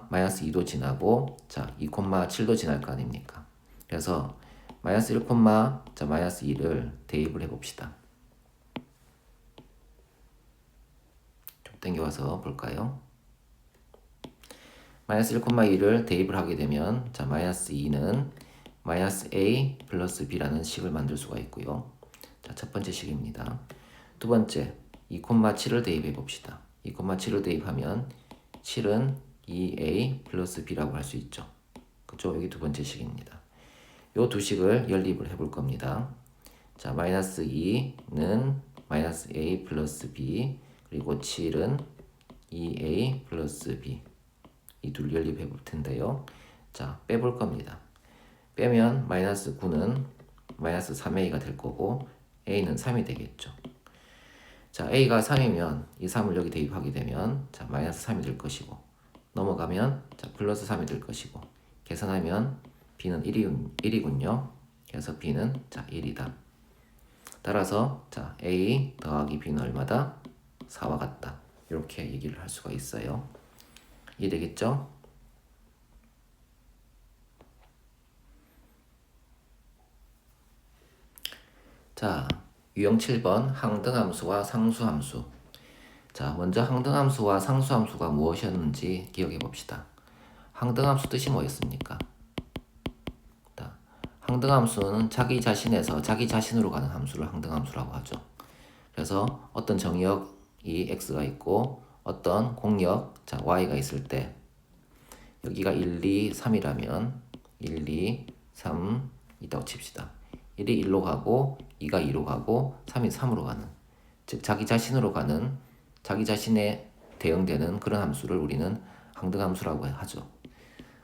마이너스 2도 지나고 자, 2, 7도 지날 거 아닙니까? 그래서 마이너스 1, 자, 마이너스 2를 대입을 해봅시다. 좀 당겨와서 볼까요? 마이너스 1, 2를 대입을 하게 되면 자, 마이너스 2는 마이너스 a 플러스 b라는 식을 만들 수가 있고요. 자, 첫 번째 식입니다. 두 번째 2, 7을 대입해 봅시다. 2, 7을 대입하면 7은 2a 플러스 b라고 할 수 있죠. 그죠? 여기 두 번째 식입니다. 요 두 식을 연립을 해볼 겁니다. 자, 마이너스 2는 마이너스 a 플러스 b 그리고 7은 2a 플러스 b 이 둘 연립해 볼 텐데요. 자, 빼볼 겁니다. 빼면 마이너스 9는 마이너스 3a가 될 거고 a는 3이 되겠죠. 자, a가 3이면 이 3을 여기 대입하게 되면 자, 마이너스 3이 될 것이고 넘어가면 자, 플러스 3이 될 것이고 계산하면 b는 1이군요. 그래서 b는 자, 1이다. 따라서 자, a 더하기 b는 얼마다? 4와 같다. 이렇게 얘기를 할 수가 있어요. 이해되겠죠? 자, 유형 7번 항등함수와 상수함수. 자, 먼저 항등함수와 상수함수가 무엇이었는지 기억해 봅시다. 항등함수 뜻이 뭐였습니까? 자, 항등함수는 자기 자신에서 자기 자신으로 가는 함수를 항등함수라고 하죠. 그래서 어떤 정역이 x가 있고 어떤 공역 자, y가 있을 때 여기가 1, 2, 3이라면 1, 2, 3 있다고 칩시다. 1이 1로 가고 2가 2로 가고 3이 3으로 가는 즉 자기 자신으로 가는 자기 자신에 대응되는 그런 함수를 우리는 항등함수라고 하죠.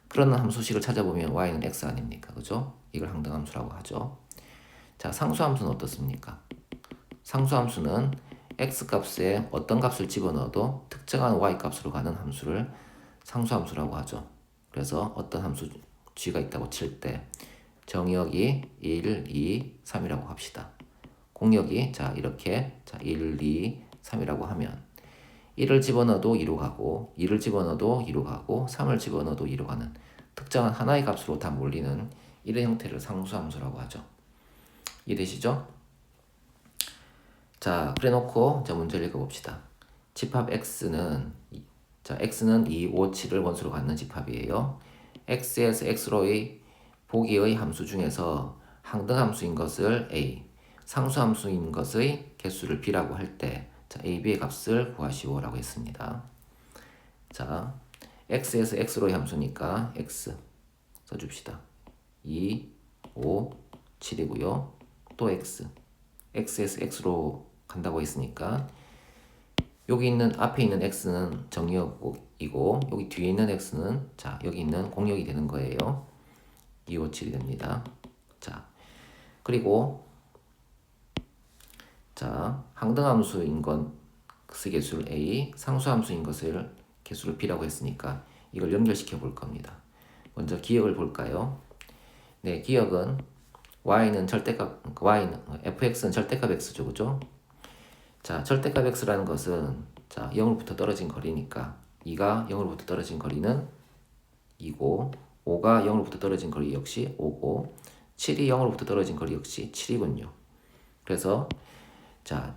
그런 함수식을 찾아보면 y는 x 아닙니까? 그죠? 이걸 항등함수라고 하죠. 자, 상수함수는 어떻습니까? 상수함수는 x 값에 어떤 값을 집어넣어도 특정한 y 값으로 가는 함수를 상수함수라고 하죠. 그래서 어떤 함수 g가 있다고 칠 때 정역이 1, 2, 3이라고 합시다. 공역이 자 이렇게 자 1, 2, 3이라고 하면 1을 집어넣어도 2로 가고 2를 집어넣어도 2로 가고 3을 집어넣어도 2로 가는 특정한 하나의 값으로 다 몰리는 이런 형태를 상수함수라고 하죠. 이해되시죠? 자, 그래 놓고 자 문제를 읽어봅시다. 집합 x는 자 x는 2, 5, 7을 원수로 갖는 집합이에요. x에서 x로의 보기의 함수 중에서 항등함수인 것을 a, 상수함수인 것의 개수를 b라고 할 때 자, a, b의 값을 구하시오라고 했습니다. 자, x에서 x로의 함수니까 x 써줍시다. 2, 5, 7이고요. 또 x, x에서 x로 간다고 했으니까 여기 있는 앞에 있는 x는 정역이고 여기 뒤에 있는 x는 자 여기 있는 공역이 되는 거예요. 2, 5, 7이 됩니다. 자, 그리고 자 항등함수인 것의 개수를 a, 상수함수인 것을 개수를 b라고 했으니까 이걸 연결시켜 볼 겁니다. 먼저 기억을 볼까요? 네, 기억은 y는 절대값 y는 fx는 절대값 x죠, 그죠? 자, 절대값 x라는 것은 자 0으로부터 떨어진 거리니까 2가 0으로부터 떨어진 거리는 2고 5가 0으로부터 떨어진 거리 역시 5고 7이 0으로부터 떨어진 거리 역시 7이군요. 그래서 자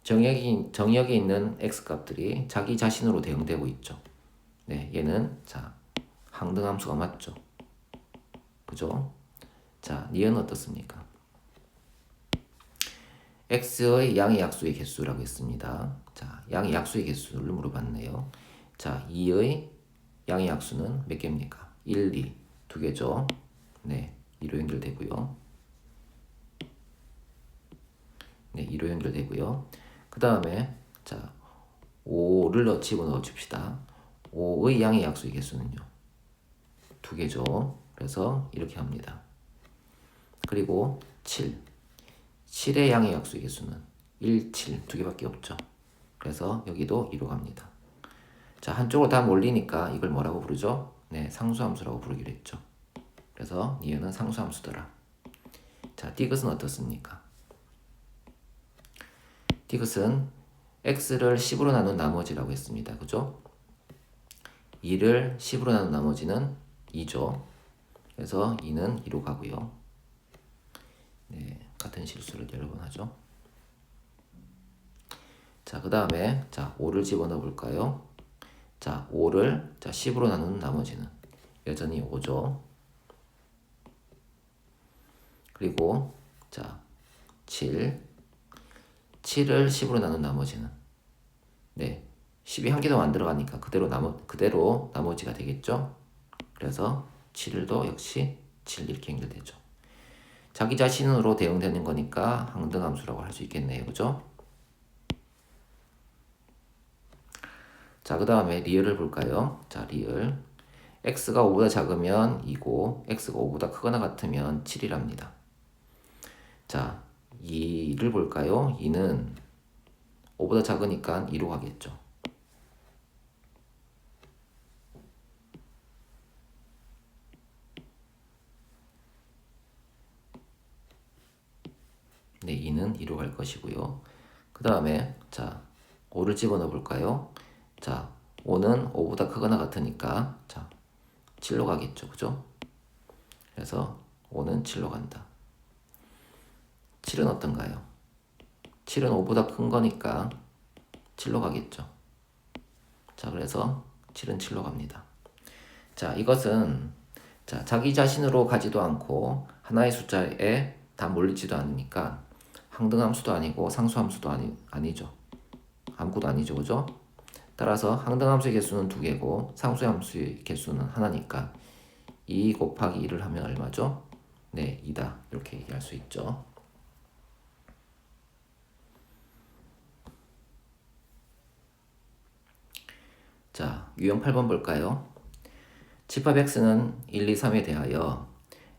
정역에 있는 x값들이 자기 자신으로 대응되고 있죠. 네, 얘는 자 항등함수가 맞죠. 그죠? 자, 니은 어떻습니까? x의 양의 약수의 개수라고 했습니다. 자, 양의 약수의 개수를 물어봤네요. 자, 2의 양의 약수는 몇 개입니까? 1, 2, 두 개죠. 네, 2로 연결되고요. 네, 2로 연결되고요. 그 다음에 자, 5를 집어넣어 줍시다. 5의 양의 약수의 개수는요. 두 개죠. 그래서 이렇게 합니다. 그리고 7. 7의 양의 약수의 개수는 1, 7 두 개밖에 없죠. 그래서 여기도 2로 갑니다. 자, 한쪽으로 다 몰리니까 이걸 뭐라고 부르죠? 네, 상수함수라고 부르기로 했죠. 그래서 니은은 상수함수더라. 자, 디귿은 어떻습니까? 디귿은 x를 10으로 나눈 나머지라고 했습니다. 그죠? 2를 10으로 나눈 나머지는 2죠. 그래서 2는 2로 가고요. 네, 같은 실수를 여러 번 하죠. 자, 그 다음에 자 5를 집어넣어 볼까요? 자 5를 자 10으로 나눈 나머지는 여전히 5죠. 그리고 자 7을 10으로 나눈 나머지는 네 10이 한 개도 안 들어가니까 그대로 나머지가 되겠죠. 그래서 7도 역시 7 이렇게 연결되죠. 자기 자신으로 대응되는 거니까 항등함수라고 할 수 있겠네요. 그죠? 자, 그 다음에 리을을 볼까요? 자, 리을. x가 5보다 작으면 2고 x가 5보다 크거나 같으면 7이랍니다. 자, 2를 볼까요? 2는 5보다 작으니까 2로 가겠죠. 네, 2는 2로 갈 것이고요. 그 다음에 자 5를 집어넣어 볼까요? 자 5는 5보다 크거나 같으니까 자 7로 가겠죠. 그죠? 그래서 5는 7로 간다. 7은 어떤가요? 7은 5보다 큰 거니까 7로 가겠죠. 자 그래서 7은 7로 갑니다. 자 이것은 자 자기 자신으로 가지도 않고 하나의 숫자에 다 몰리지도 않으니까 항등함수도 아니고 상수함수도 아니죠. 아무것도 아니죠. 그죠? 따라서 항등함수의 개수는 2개고 상수함수의 개수는 하나니까 2 곱하기 2를 하면 얼마죠? 네, 2다. 이렇게 얘기할 수 있죠. 자, 유형 8번 볼까요? 집합 x는 1, 2, 3에 대하여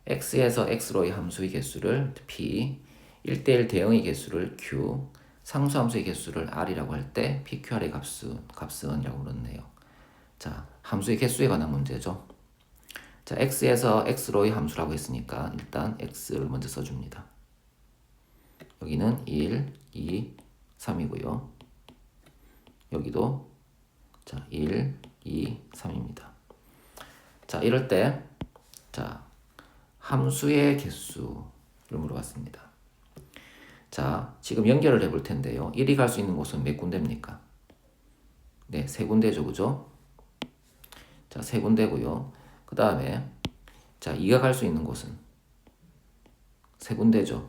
x에서 x로의 함수의 개수를 p, 1대1 대응의 개수를 q, 상수함수의 개수를 r이라고 할 때 pqr의 값은 이라고 부르네요. 자, 함수의 개수에 관한 문제죠. 자, x에서 x로의 함수라고 했으니까 일단 x를 먼저 써줍니다. 여기는 1, 2, 3이고요. 여기도 자 1, 2, 3입니다. 자, 이럴 때 자, 함수의 개수를 물어봤습니다. 자, 지금 연결을 해볼 텐데요. 1이 갈 수 있는 곳은 몇 군데입니까? 네, 3군데죠. 그죠? 자, 3군데고요. 그 다음에 자, 2가 갈 수 있는 곳은 3군데죠.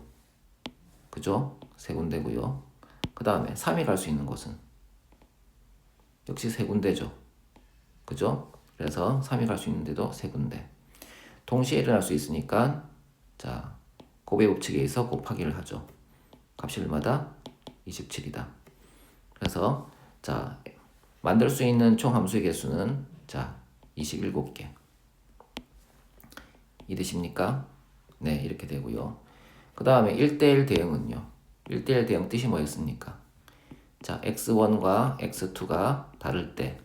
그죠? 3군데고요. 그 다음에 3이 갈 수 있는 곳은 역시 3군데죠. 그죠? 그래서 3이 갈 수 있는데도 3군데. 동시에 일어날 수 있으니까 자, 곱의 법칙에 의해서 곱하기를 하죠. 값이 얼마다? 27이다. 그래서 자, 만들 수 있는 총 함수의 개수는 자, 27개. 이해되십니까? 네, 이렇게 되고요. 그 다음에 1대1 대응은요. 1대1 대응 뜻이 뭐였습니까? 자, x1과 x2가 다를 때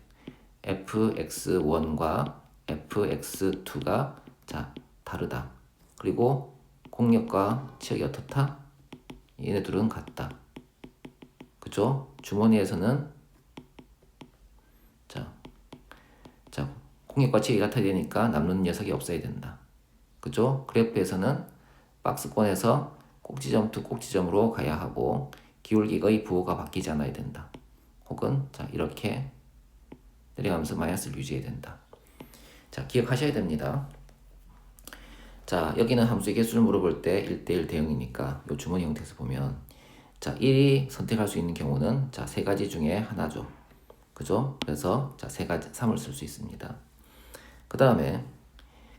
fx1과 fx2가 자, 다르다. 그리고 공역과 치역이 어떻다? 얘네들은 같다. 그죠? 주머니에서는 자, 공역과 치역이 같아야 되니까 남는 녀석이 없어야 된다. 그죠? 그래프에서는 박스권에서 꼭지점 to 꼭지점으로 가야 하고 기울기의 부호가 바뀌지 않아야 된다. 혹은 자, 이렇게 내려가면서 마이너스를 유지해야 된다. 자, 기억하셔야 됩니다. 자, 여기는 함수의 개수를 물어볼 때 1대1 대응이니까 이 주머니 형태에서 보면 자, 1이 선택할 수 있는 경우는 자, 3가지 중에 하나죠. 그죠? 그래서 자, 3을 쓸 수 있습니다. 그 다음에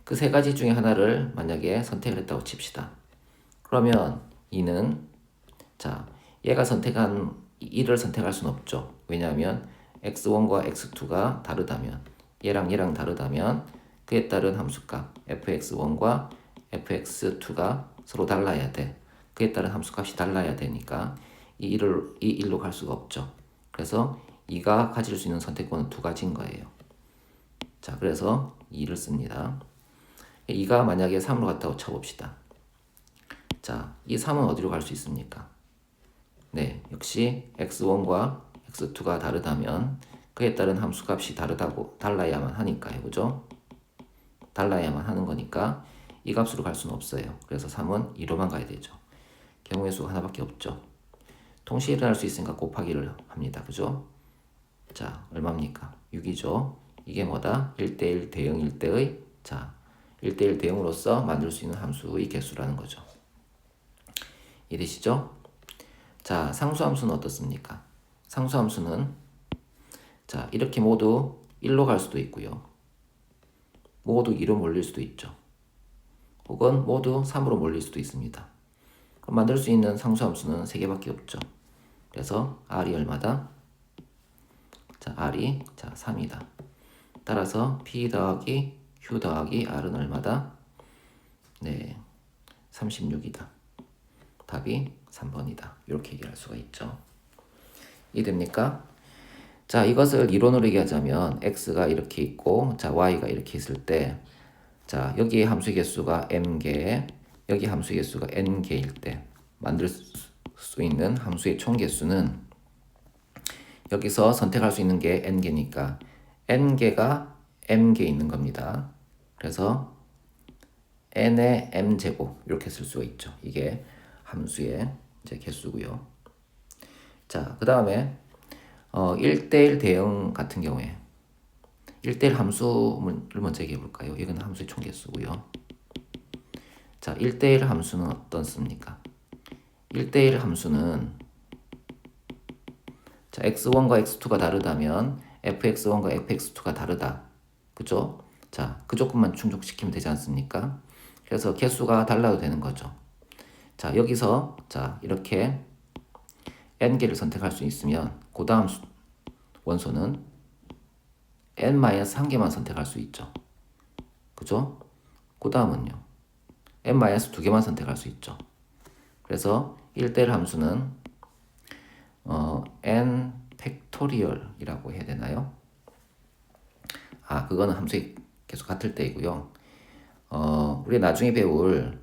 그 3가지 중에 하나를 만약에 선택을 했다고 칩시다. 그러면 2는 자, 얘가 선택한 1을 선택할 수는 없죠. 왜냐하면 x1과 x2가 다르다면 얘랑 다르다면 그에 따른 함수값 fx1과 fx2가 서로 달라야 돼. 그에 따른 함수값이 달라야 되니까 이 1로 갈 수가 없죠. 그래서 2가 가질 수 있는 선택권은 2가지인 거예요. 자, 그래서 2를 씁니다. 2가 만약에 3으로 갔다고 쳐봅시다. 자, 이 3은 어디로 갈 수 있습니까? 네, 역시 x1과 x2가 다르다면 그에 따른 함수값이 달라야만 하니까요. 그죠? 달라야만 하는 거니까 이 값으로 갈 수는 없어요. 그래서 3은 2로만 가야 되죠. 경우의 수가 하나밖에 없죠. 동시에 일어날 수 있으니까 곱하기를 합니다. 그죠? 자, 얼마입니까? 6이죠. 이게 뭐다? 1대1 대응일 때의, 자, 1대1 대응으로서 만들 수 있는 함수의 개수라는 거죠. 이해되시죠? 자, 상수함수는 어떻습니까? 상수함수는, 자, 이렇게 모두 1로 갈 수도 있고요. 모두 2로 몰릴 수도 있죠. 혹은 모두 3으로 몰릴 수도 있습니다. 그럼 만들 수 있는 상수함수는 3개밖에 없죠. 그래서 R이 얼마다? 자, R이 3이다. 따라서 P 더하기 Q 더하기 R은 얼마다? 네, 36이다. 답이 3번이다. 이렇게 얘기할 수가 있죠. 이해됩니까? 자, 이것을 이론으로 얘기하자면 X가 이렇게 있고, 자, Y가 이렇게 있을 때, 자, 여기 함수의 개수가 m개, 여기 함수의 개수가 n개일 때 만들 수 있는 함수의 총 개수는 여기서 선택할 수 있는 게 n개니까 n개가 m개 있는 겁니다. 그래서 n의 m제곱 이렇게 쓸 수가 있죠. 이게 함수의 이제 개수고요. 자, 그 다음에 1대1 대응 같은 경우에 1대1 함수를 먼저 얘기해 볼까요? 이건 함수의 총 개수고요. 자, 1대1 함수는 어떻습니까? 1대1 함수는 자, x1과 x2가 다르다면 fx1과 fx2가 다르다. 그죠? 자, 그 조건만 충족시키면 되지 않습니까? 그래서 개수가 달라도 되는 거죠. 자, 여기서 자, 이렇게 n개를 선택할 수 있으면 그 다음 원소는 n-1개만 선택할 수 있죠. 그죠? 그 다음은요. n-2개만 선택할 수 있죠. 그래서 1대1 함수는 n 팩토리얼이라고 해야 되나요? 아, 그거는 함수의 계속 같을 때이고요. 우리 나중에 배우나요?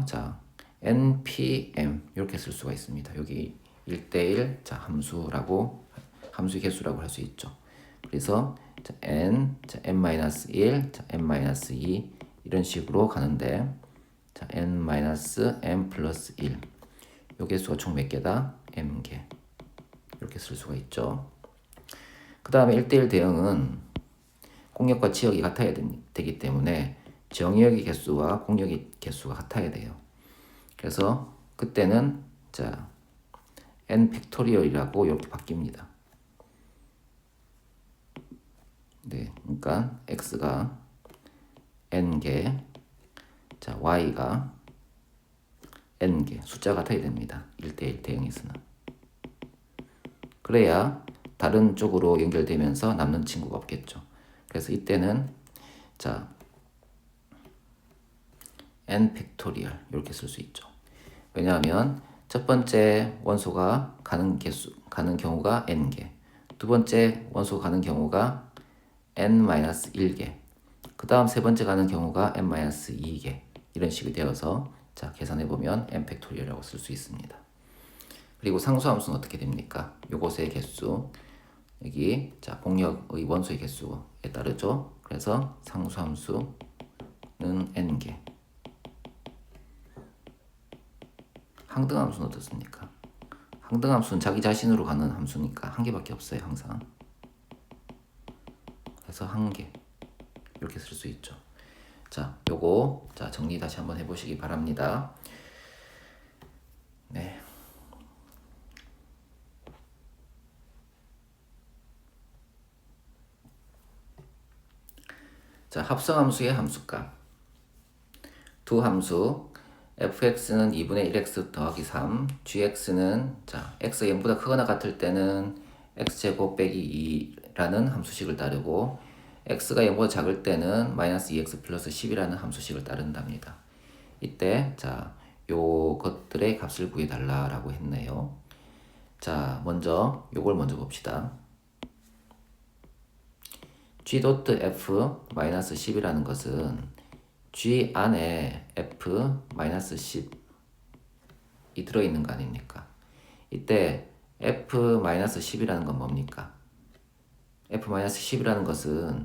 자, npm 이렇게 쓸 수가 있습니다. 여기 1대1 자, 함수의 개수라고 할 수 있죠. 그래서 자, n-1, 자, n-2 이런 식으로 가는데 자, n-m 플러스 1 요 개수가 총 몇 개다? m개 이렇게 쓸 수가 있죠. 그 다음에 1대1 대응은 공역과 지역이 같아야 되기 때문에 정역의 개수와 공역의 개수가 같아야 돼요. 그래서 그때는 자 n 팩토리얼이라고 이렇게 바뀝니다. 네, 그러니까 x가 n개, 자 y가 n개 숫자가 같아야 됩니다. 1대1 대응에서는. 그래야 다른 쪽으로 연결되면서 남는 친구가 없겠죠. 그래서 이때는 자 n 팩토리얼 이렇게 쓸 수 있죠. 왜냐하면 첫 번째 원소가 가는 경우가 n개, 두 번째 원소가 가는 경우가 n-1개, 그 다음 세 번째 가는 경우가 n-2개 이런 식이 되어서 자 계산해 보면 n 팩토리얼이라고 쓸 수 있습니다. 그리고 상수함수는 어떻게 됩니까? 요것의 개수 여기 자 공역의 원소의 개수에 따르죠. 그래서 상수함수는 n개. 항등함수는 어떻습니까? 항등함수는 자기 자신으로 가는 함수니까 한 개밖에 없어요. 항상. 그래서 한 개 이렇게 쓸 수 있죠. 자, 요거 자 정리 다시 한번 해보시기 바랍니다. 네. 자, 합성함수의 함수값. 두 함수 fx는 2분의 1x 더하기 3, gx는 자 x가 0보다 크거나 같을 때는 x제곱 빼기 2라는 함수식을 따르고 x가 0보다 작을 때는 마이너스 2x 플러스 10이라는 함수식을 따른답니다. 이때 자 요것들의 값을 구해달라라고 했네요. 자 먼저 요걸 먼저 봅시다. g.f 마이너스 10이라는 것은 g 안에 f 마이너스 10이 들어있는 거 아닙니까? 이때 f-10이라는 건 뭡니까? f-10이라는 것은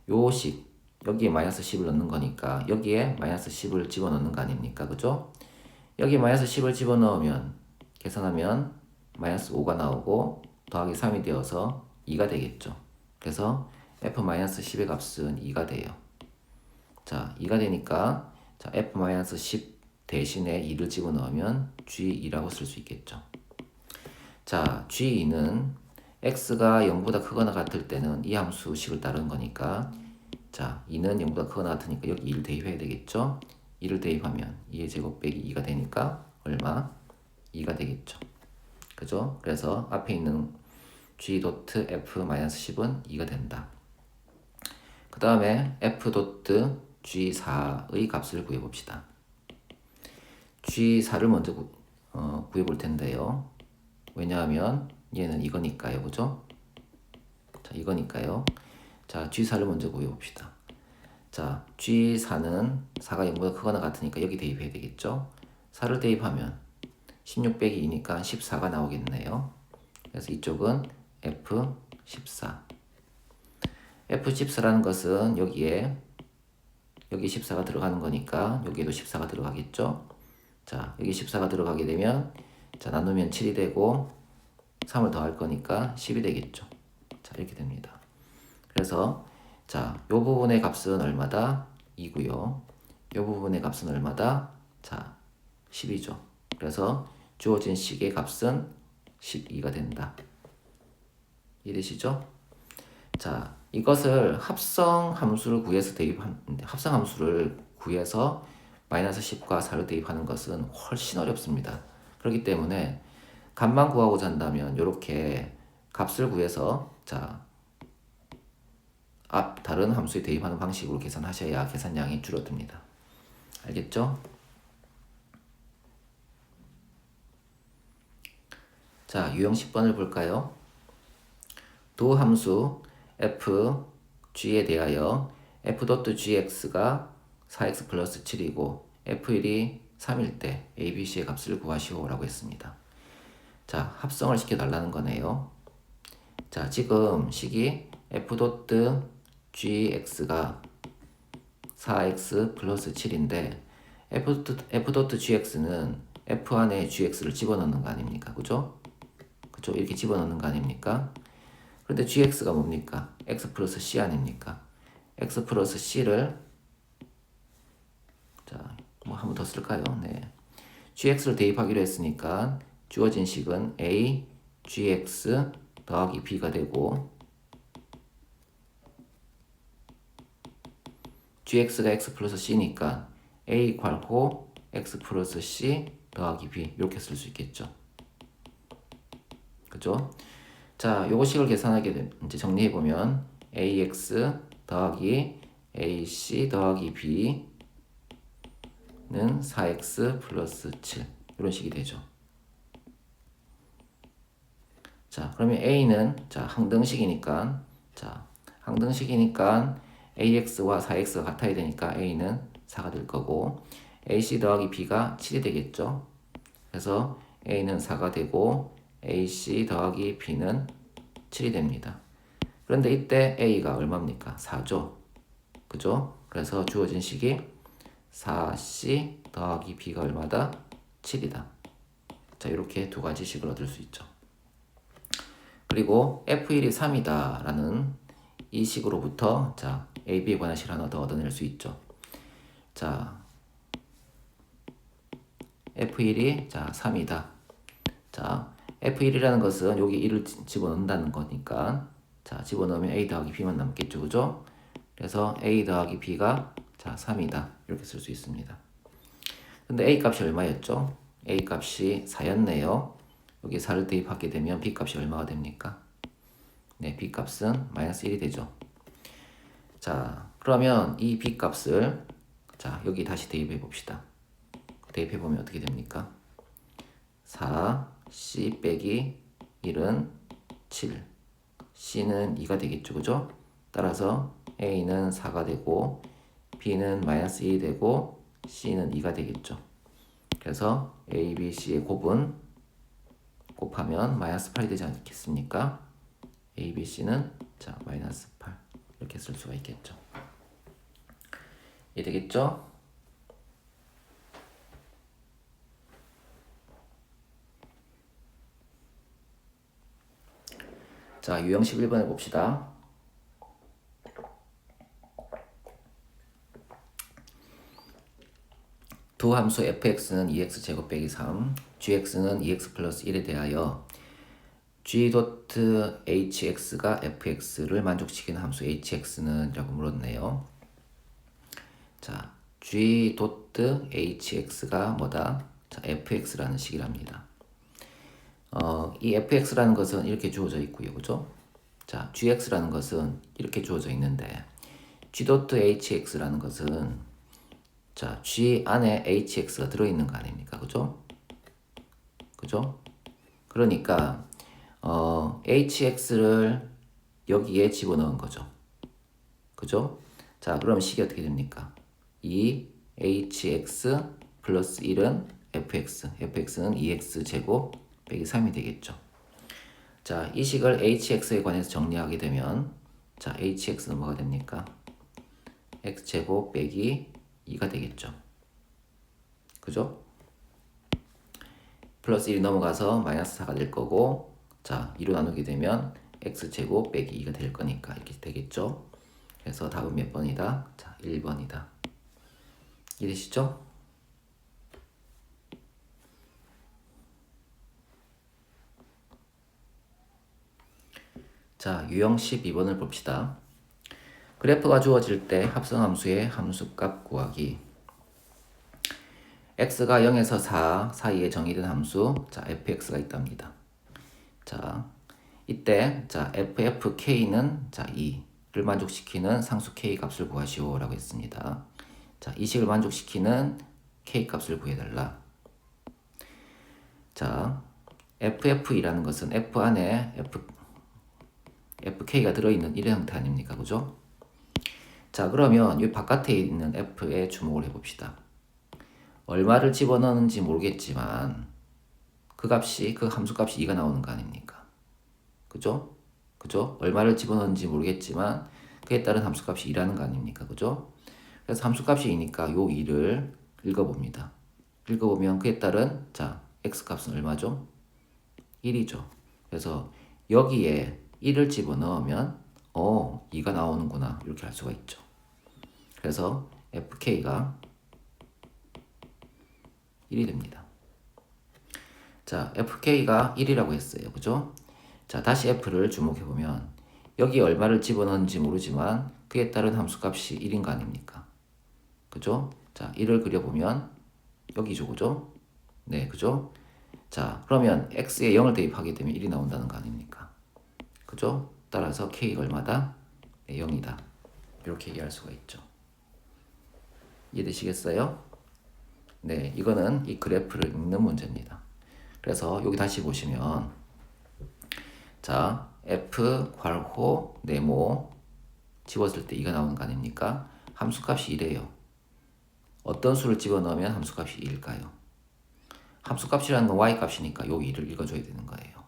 요식 여기에 마이너스 10을 넣는 거니까 여기에 마이너스 10을 집어넣는 거 아닙니까? 그죠? 여기 마이너스 10을 집어넣으면 계산하면 마이너스 5가 나오고 더하기 3이 되어서 2가 되겠죠. 그래서 f-10의 값은 2가 돼요. 자, 2가 되니까 자, f-10 대신에 2를 집어넣으면 g2라고 쓸 수 있겠죠. 자, g2는 x가 0보다 크거나 같을 때는 이 함수식을 따르는 거니까 자, 2는 0보다 크거나 같으니까 여기 1을 대입해야 되겠죠. 2를 대입하면 2의 제곱 빼기 2가 되니까 얼마? 2가 되겠죠. 그죠? 그래서 앞에 있는 g.f-10은 2가 된다. 그 다음에 f.g4의 값을 구해봅시다. g4를 먼저 구해볼 텐데요. 왜냐하면 얘는 이거니까요. 그죠? 자, 이거니까요. 자, G4를 먼저 구해봅시다. 자, G4는 4가 0보다 크거나 같으니까 여기 대입해야 되겠죠? 4를 대입하면 16 빼기 2니까 14가 나오겠네요. 그래서 이쪽은 F14. F14라는 것은 여기 14가 들어가는 거니까 여기에도 14가 들어가겠죠? 자, 여기 14가 들어가게 되면 자, 나누면 7이 되고 3을 더할 거니까 10이 되겠죠. 자, 이렇게 됩니다. 그래서 자, 요 부분의 값은 얼마다? 2고요. 요 부분의 값은 얼마다? 자, 10이죠. 그래서 주어진 식의 값은 12가 된다. 이해되시죠? 자, 이것을 합성 함수를 구해서 마이너스 10과 4를 대입하는 것은 훨씬 어렵습니다. 그렇기 때문에 값만 구하고자 한다면 이렇게 값을 구해서 자, 다른 함수에 대입하는 방식으로 계산하셔야 계산량이 줄어듭니다. 알겠죠? 자, 유형 10번을 볼까요? 두 함수 fg에 대하여 f.gx가 4x 플러스 7이고 f1이 3일 때 a, b, c의 값을 구하시오 라고 했습니다. 자, 합성을 시켜달라는 거네요. 자, 지금 식이 f.gx가 4x 플러스 7인데 f.gx는 f 안에 gx를 집어넣는 거 아닙니까? 그죠? 그죠? 이렇게 집어넣는 거 아닙니까? 그런데 gx가 뭡니까? x 플러스 c 아닙니까? x 플러스 c를 자, 뭐 한 번 더 쓸까요? 네. gx를 대입하기로 했으니까 주어진 식은 a gx 더하기 b가 되고 gx가 x 플러스 c니까 a 괄호 x 플러스 c 더하기 b 이렇게 쓸 수 있겠죠. 그죠? 자, 요거 식을 계산하게 되면 이제 정리해 보면 ax 더하기 ac 더하기 b는 4x 플러스 7 이런 식이 되죠. 자, 그러면 a는 자, 항등식이니까 ax와 4x가 같아야 되니까 a는 4가 될 거고 ac 더하기 b가 7이 되겠죠. 그래서 a는 4가 되고 ac 더하기 b는 7이 됩니다. 그런데 이때 a가 얼마입니까? 4죠. 그죠? 그래서 주어진 식이 4c 더하기 b가 얼마다? 7이다. 자, 이렇게 두 가지 식을 얻을 수 있죠. 그리고 f1이 3이다 라는 이 식으로부터 자, a, b에 관한 식을 하나 더 얻어낼 수 있죠. 자, f1이 자, 3이다. 자, f1이라는 것은 여기 1을 집어넣는다는 거니까 자, 집어넣으면 a 더하기 b만 남겠죠. 그죠? 그래서 a 더하기 b가 자, 3이다. 이렇게 쓸 수 있습니다. 근데 a 값이 얼마였죠? a 값이 4였네요. 여기 4를 대입하게 되면 b 값이 얼마가 됩니까? 네, b 값은 마이너스 1이 되죠. 자, 그러면 이 b 값을 자, 여기 다시 대입해 봅시다. 대입해 보면 어떻게 됩니까? 4c 빼기 1은 7 c는 2가 되겠죠. 그죠? 따라서 a는 4가 되고 b는 마이너스 1이 되고 c는 2가 되겠죠. 그래서 a, b, c의 곱은 곱하면 마이너스 8이 되지 않겠습니까? A, B, C는 자 마이너스 8 이렇게 쓸 수가 있겠죠. 이해되겠죠? 자, 유형 11번을 봅시다. 두 함수 fx는 2x제곱 빼기 3, gx는 2x 플러스 1에 대하여 g.hx가 fx를 만족시키는 함수 hx는 라고 물었네요. 자, g.hx가 뭐다? 자, fx라는 식이랍니다. 이 fx라는 것은 이렇게 주어져 있고요. 그죠? 자, gx라는 것은 이렇게 주어져 있는데 g.hx라는 것은 자, G 안에 HX가 들어있는 거 아닙니까? 그죠? 그죠? 그러니까 HX를 여기에 집어넣은 거죠. 그죠? 자, 그럼 식이 어떻게 됩니까? 2HX 플러스 1은 FX. FX는 2X제곱 빼기 3이 되겠죠. 자, 이 식을 HX에 관해서 정리하게 되면 자, HX는 뭐가 됩니까? X제곱 빼기 2가 되겠죠. 그죠? 플러스 1이 넘어가서 마이너스 4가 될 거고 자 2로 나누게 되면 x제곱 빼기 2가 될 거니까 이렇게 되겠죠. 그래서 답은 몇 번이다? 자 1번이다. 이해되시죠? 자 유형 12번을 봅시다. 그래프가 주어질 때 합성함수의 함수값 구하기. x가 0에서 4 사이에 정의된 함수 자 fx가 있답니다. 자 이때 자 ffk는 자 2를 만족시키는 상수 k 값을 구하시오 라고 했습니다. 자 이 식을 만족시키는 k 값을 구해달라. 자 ff이라는 것은 f 안에 fk가 들어있는 이런 형태 아닙니까? 그죠? 자 그러면 이 바깥에 있는 f에 주목을 해봅시다. 얼마를 집어넣는지 모르겠지만 그 함수값이 2가 나오는 거 아닙니까? 그죠? 그죠? 얼마를 집어넣는지 모르겠지만 그에 따른 함수값이 2라는 거 아닙니까? 그죠? 그래서 함수값이 2니까 요 2를 읽어봅니다. 읽어보면 그에 따른 자 x값은 얼마죠? 1이죠. 그래서 여기에 1을 집어넣으면 2가 나오는구나 이렇게 할 수가 있죠. 그래서 fk가 1이 됩니다. 자, fk가 1이라고 했어요. 그죠? 자, 다시 f를 주목해보면 여기 얼마를 집어넣는지 모르지만 그에 따른 함수값이 1인 거 아닙니까? 그죠? 자, 1을 그려보면 여기죠. 그죠? 네, 그죠? 자, 그러면 x에 0을 대입하게 되면 1이 나온다는 거 아닙니까? 그죠? 따라서 k가 얼마다? 네, 0이다. 이렇게 얘기할 수가 있죠. 이해되시겠어요? 네, 이거는 이 그래프를 읽는 문제입니다. 그래서 여기 다시 보시면 자, f 괄호 네모 집었을 때 2가 나오는 거 아닙니까? 함수값이 2래요. 어떤 수를 집어넣으면 함수값이 2일까요? 함수값이라는 건 y값이니까 요 2를 읽어줘야 되는 거예요.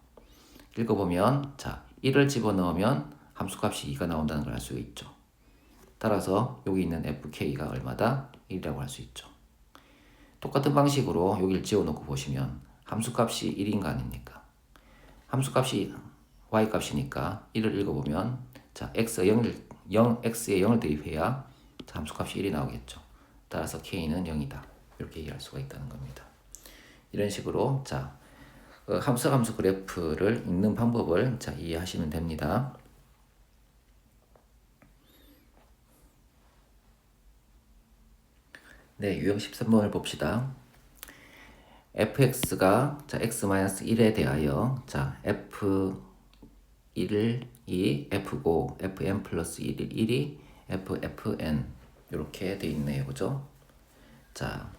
읽어보면 자, 1을 집어넣으면 함수값이 2가 나온다는 걸 알 수 있죠. 따라서 여기 있는 fk가 얼마다? 1이라고 할 수 있죠. 똑같은 방식으로 여기를 지워놓고 보시면 함수값이 1인 거 아닙니까? 함수값이 y값이니까 1을 읽어보면 자 x에 0을 대입해야 자, 함수값이 1이 나오겠죠. 따라서 k는 0이다. 이렇게 얘기할 수가 있다는 겁니다. 이런 식으로 자 함수 그래프를 읽는 방법을 자 이해하시면 됩니다. 네, 유형 13번을 봅시다. fx가 자 x-1에 대하여 자 f1을 2, f고 fn 플러스 1이 1이 ffn 이렇게 돼 있네요. 그죠? 자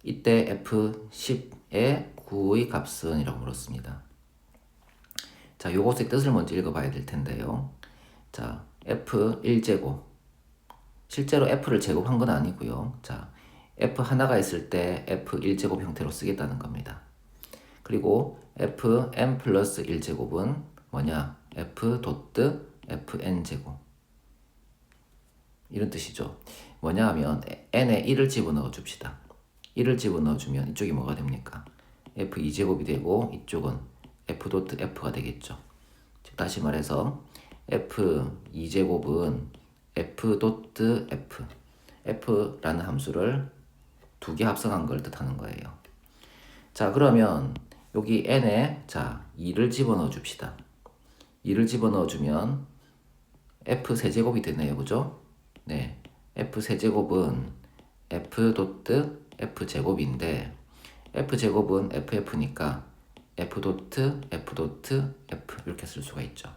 이때 f10의 9의 값은 이라고 물었습니다. 자 요것의 뜻을 먼저 읽어봐야 될 텐데요. 자 f1제곱 실제로 f를 제곱한 건 아니고요. 자, f 하나가 있을 때 f1제곱 형태로 쓰겠다는 겁니다. 그리고 fn 플러스 1제곱은 뭐냐? f 도트 fn 제곱. 이런 뜻이죠. 뭐냐 하면 n에 1을 집어넣어 줍시다. 1을 집어넣어 주면 이쪽이 뭐가 됩니까? f2제곱이 되고 이쪽은 f 도트 f가 되겠죠. 즉 다시 말해서 f2제곱은 f 도트 f, f라는 함수를 두 개 합성한 걸 뜻하는 거예요. 자, 그러면 여기 n에 자 2를 집어넣어 줍시다. 2를 집어넣어 주면 f 세제곱이 되네요. 그죠? 네, f 세제곱은 f 도트 f 제곱인데 f 제곱은 ff니까 f 도트 f 도트 f 이렇게 쓸 수가 있죠.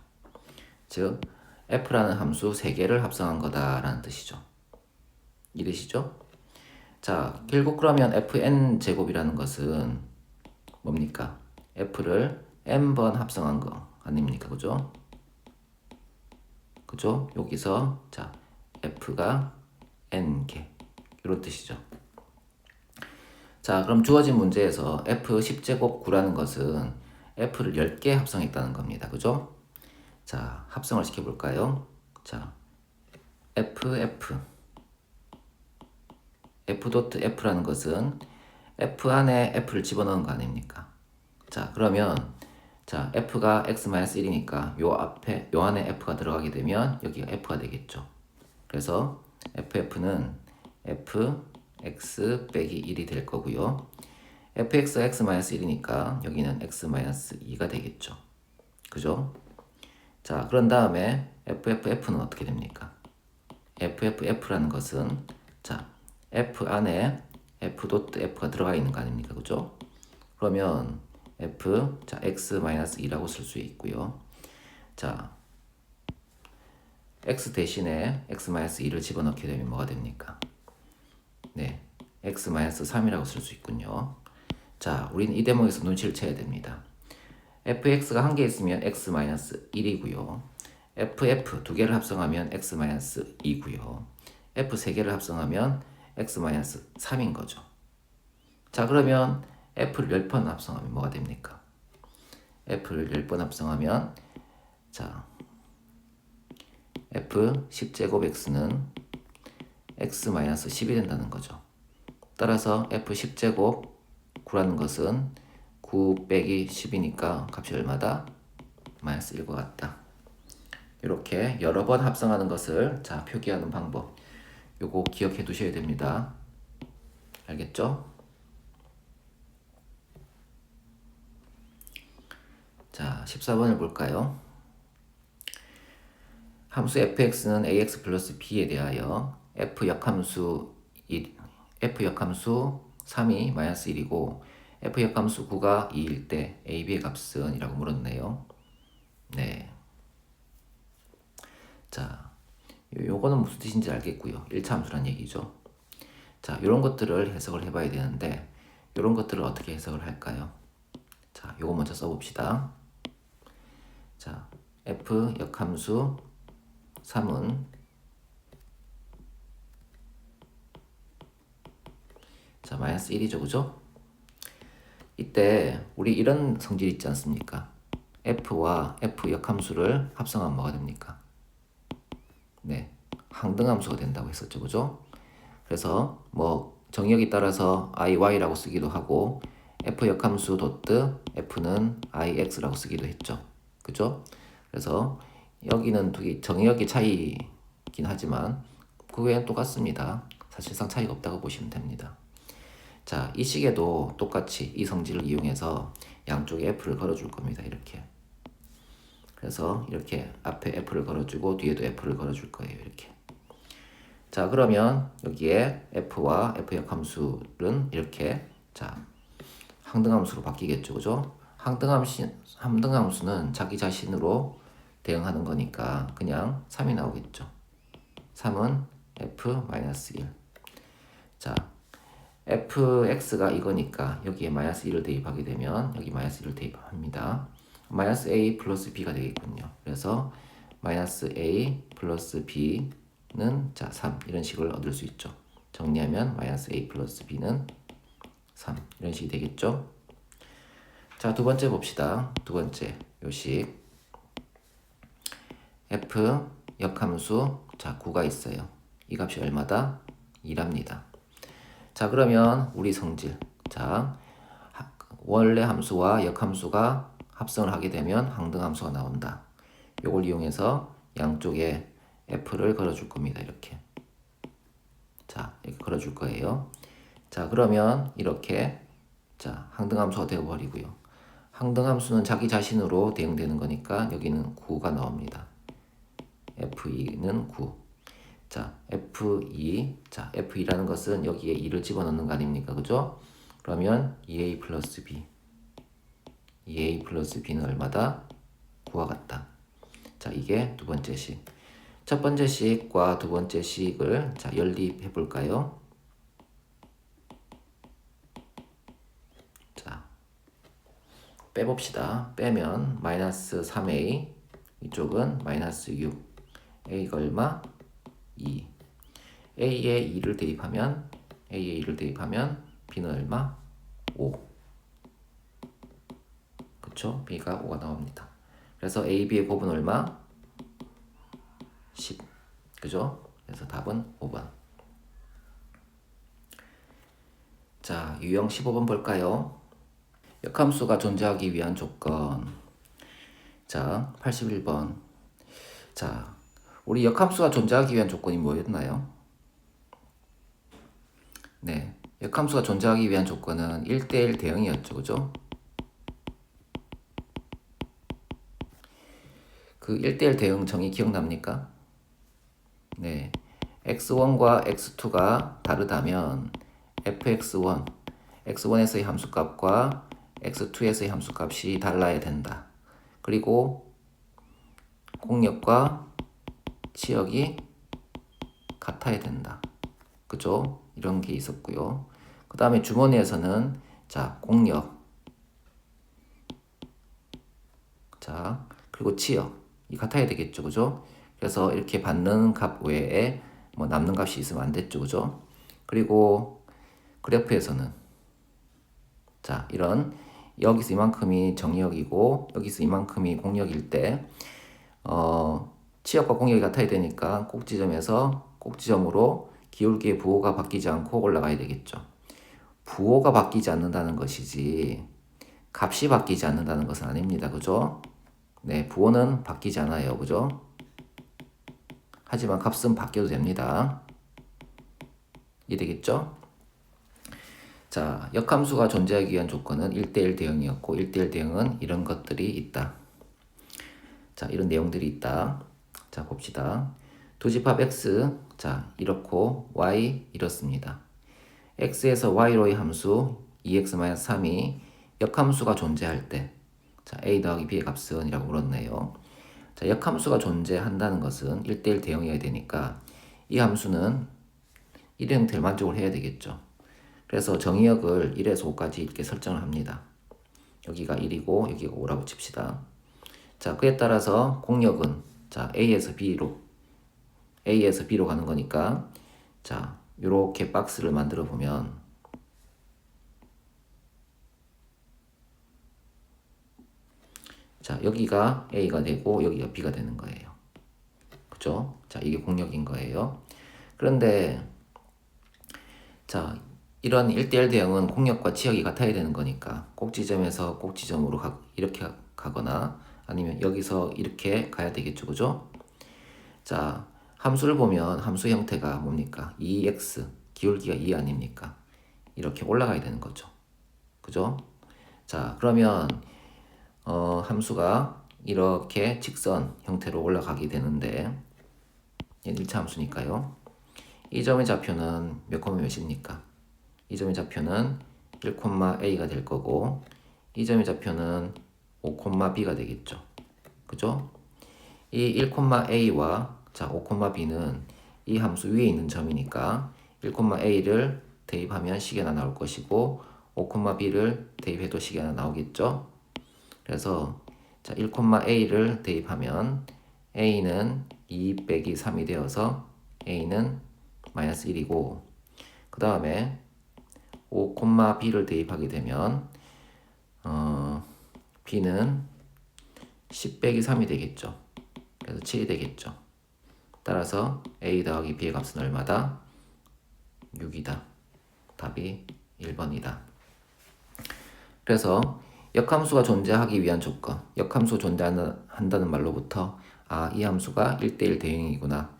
즉 f라는 함수 3개를 합성한 거다라는 뜻이죠. 이해되시죠? 자, 결국 그러면 fn 제곱이라는 것은 뭡니까? f를 n번 합성한 거 아닙니까? 그죠? 그죠? 여기서 자 f가 n개 이런 뜻이죠. 자, 그럼 주어진 문제에서 f 10제곱 9라는 것은 f를 10개 합성했다는 겁니다. 그죠? 자, 합성을 시켜볼까요? 자, f 도트 f라는 것은 f 안에 f를 집어넣은 거 아닙니까? 자, 그러면 자 f가 x-1이니까 요 앞에 요 안에 f가 들어가게 되면 여기가 f가 되겠죠. 그래서 ff는 f x 빼기 1이 될 거고요. fx가 x-1이니까 여기는 x-2가 되겠죠. 그죠? 자, 그런 다음에 ff는 어떻게 됩니까? ff라는 것은 자 f 안에 f 도트 f가 들어가 있는 거 아닙니까? 그죠? 그러면 f 자 x-2라고 쓸 수 있고요. 자 x 대신에 x-2를 집어넣게 되면 뭐가 됩니까? 네, x-3이라고 쓸 수 있군요. 자, 우리는 이 대목에서 눈치를 채야 됩니다. fx가 한 개 있으면 x-1이고요. ff 두 개를 합성하면 x-2고요. f 세 개를 합성하면 x-3인 거죠. 자, 그러면 f를 10번 합성하면 뭐가 됩니까? f를 10번 합성하면 자 f 10제곱 x는 x-10이 된다는 거죠. 따라서 f 10제곱 9라는 것은 9 빼기 10이니까 값이 얼마다? 마이너스 1과 같다. 이렇게 여러 번 합성하는 것을 자 표기하는 방법, 요거 기억해 두셔야 됩니다. 알겠죠? 자, 14번을 볼까요? 함수 fx는 ax 플러스 b에 대하여 f 역함수 3이 마이너스 1이고 f 역함수 9가 2일 때 a, b의 값은 이라고 물었네요. 네. 자, 요거는 무슨 뜻인지 알겠고요. 1차 함수란 얘기죠. 자, 요런 것들을 해석을 해봐야 되는데 요런 것들을 어떻게 해석을 할까요? 자, 요거 먼저 써봅시다. 자, f 역함수 3은 자 마이너스 1이죠. 그죠? 이때 우리 이런 성질 있지 않습니까? f와 f 역함수를 합성하면 뭐가 됩니까? 네, 항등함수가 된다고 했었죠. 그죠? 그래서 뭐 정의역에 따라서 iy라고 쓰기도 하고 f 역함수 도트 f는 ix라고 쓰기도 했죠. 그죠? 그래서 여기는 두 정의역의 차이긴 하지만 그 외에는 똑같습니다. 사실상 차이가 없다고 보시면 됩니다. 자, 이 식에도 똑같이 이 성질을 이용해서 양쪽에 f를 걸어줄 겁니다. 이렇게. 그래서 이렇게 앞에 f를 걸어주고 뒤에도 f를 걸어줄 거예요. 이렇게. 자, 그러면 여기에 f와 f 역함수는 이렇게 자 항등함수로 바뀌겠죠. 그죠? 항등함수는 자기 자신으로 대응하는 거니까 그냥 3이 나오겠죠. 3은 f-1. 자, fx가 이거니까 여기에 마이너스 1을 대입하게 되면 여기 마이너스 1을 대입합니다. 마이너스 a 플러스 b가 되겠군요. 그래서 마이너스 a 플러스 b는 자 3 이런 식을 얻을 수 있죠. 정리하면 마이너스 a 플러스 b는 3 이런 식이 되겠죠. 자, 두 번째 봅시다. 두 번째 요식. f 역함수 자 9가 있어요. 이 값이 얼마다? 2랍니다. 자, 그러면 우리 성질. 자, 원래 함수와 역함수가 합성을 하게 되면 항등함수가 나온다. 요걸 이용해서 양쪽에 f를 걸어줄 겁니다. 이렇게. 자, 이렇게 걸어줄 거예요. 자, 그러면 이렇게 자, 항등함수가 되어버리고요. 항등함수는 자기 자신으로 대응되는 거니까 여기는 9가 나옵니다. F2는 9. 자, F2. 자, F2라는 것은 여기에 2를 집어넣는 거 아닙니까? 그죠? 그러면 2A 플러스 B. 2A 플러스 B는 얼마다? 9와 같다. 자, 이게 두 번째 식. 첫 번째 식과 두 번째 식을 자, 연립해 볼까요? 자, 빼봅시다. 빼면 마이너스 3A, 이쪽은 마이너스 6. A가 얼마? 2. A에 2를 대입하면 B는 얼마? 5. 그쵸? B가 5가 나옵니다. 그래서 A, B의 곱은 얼마? 10. 그죠? 그래서 답은 5번. 자, 유형 15번 볼까요? 역함수가 존재하기 위한 조건. 자, 81번. 자, 우리 역함수가 존재하기 위한 조건이 뭐였나요? 네, 역함수가 존재하기 위한 조건은 1대1 대응이었죠. 그죠? 그 1대1 대응 정의 기억납니까? 네, x1과 x2가 다르다면 fx1, x1에서의 함수값과 x2에서의 함수값이 달라야 된다. 그리고 공역과 치역이 같아야 된다. 그죠? 이런 게 있었고요. 그 다음에 주머니에서는 자, 공역, 자, 그리고 치역이 같아야 되겠죠. 그죠? 그래서 이렇게 받는 값 외에 뭐 남는 값이 있으면 안 됐죠. 그죠? 그리고 그래프에서는 자, 이런 여기서 이만큼이 정역이고 여기서 이만큼이 공역일 때 치역과 공역이 같아야 되니까 꼭지점에서 꼭지점으로 기울기의 부호가 바뀌지 않고 올라가야 되겠죠. 부호가 바뀌지 않는다는 것이지 값이 바뀌지 않는다는 것은 아닙니다. 그죠? 네, 부호는 바뀌지 않아요. 그죠? 하지만 값은 바뀌어도 됩니다. 이해되겠죠? 자, 역함수가 존재하기 위한 조건은 1대1 대응이었고 1대1 대응은 이런 것들이 있다. 자, 이런 내용들이 있다. 자, 봅시다. 두 집합 x, 자, 이렇고 y 이렇습니다. x에서 y로의 함수 2x-3이 역함수가 존재할 때 자, a 더하기 b의 값은 이라고 물었네요. 자, 역함수가 존재한다는 것은 1대1 대응이어야 되니까 이 함수는 1의 형태를 만족을 해야 되겠죠. 그래서 정의역을 1에서 5까지 이렇게 설정을 합니다. 여기가 1이고 여기가 5라고 칩시다. 자, 그에 따라서 공역은 자, A에서 B로 가는 거니까 자, 요렇게 박스를 만들어 보면 자, 여기가 A가 되고 여기가 B가 되는 거예요. 그죠? 자, 이게 공역인 거예요. 그런데 자, 이런 1대1 대응은 공역과 치역이 같아야 되는 거니까 꼭지점에서 꼭지점으로 이렇게 가거나 아니면 여기서 이렇게 가야 되겠죠. 그죠? 자, 함수를 보면 함수 형태가 뭡니까? 2x, 기울기가 2 아닙니까? 이렇게 올라가야 되는 거죠. 그죠? 자, 그러면 함수가 이렇게 직선 형태로 올라가게 되는데 얘는 1차 함수니까요. 이 점의 좌표는 몇 콤마 몇입니까? 이 점의 좌표는 1,a가 될 거고 이 점의 좌표는 5,b가 되겠죠. 그죠? 이 1,a와 자, 5,b는 이 함수 위에 있는 점이니까 1,a를 대입하면 식이 하나 나올 것이고 5,b를 대입해도 식이 하나 나오겠죠. 그래서 자, 1,a를 대입하면 a는 2 빼기 3이 되어서 a는 마이너스 1이고 그 다음에 5,b를 대입하게 되면 b는 10 빼기 3이 되겠죠. 그래서 7이 되겠죠. 따라서 a 더하기 b의 값은 얼마다? 6이다. 답이 1번이다. 그래서 역함수가 존재하기 위한 조건, 역함수 존재한다는 말로부터 이 함수가 1대1 대응이구나.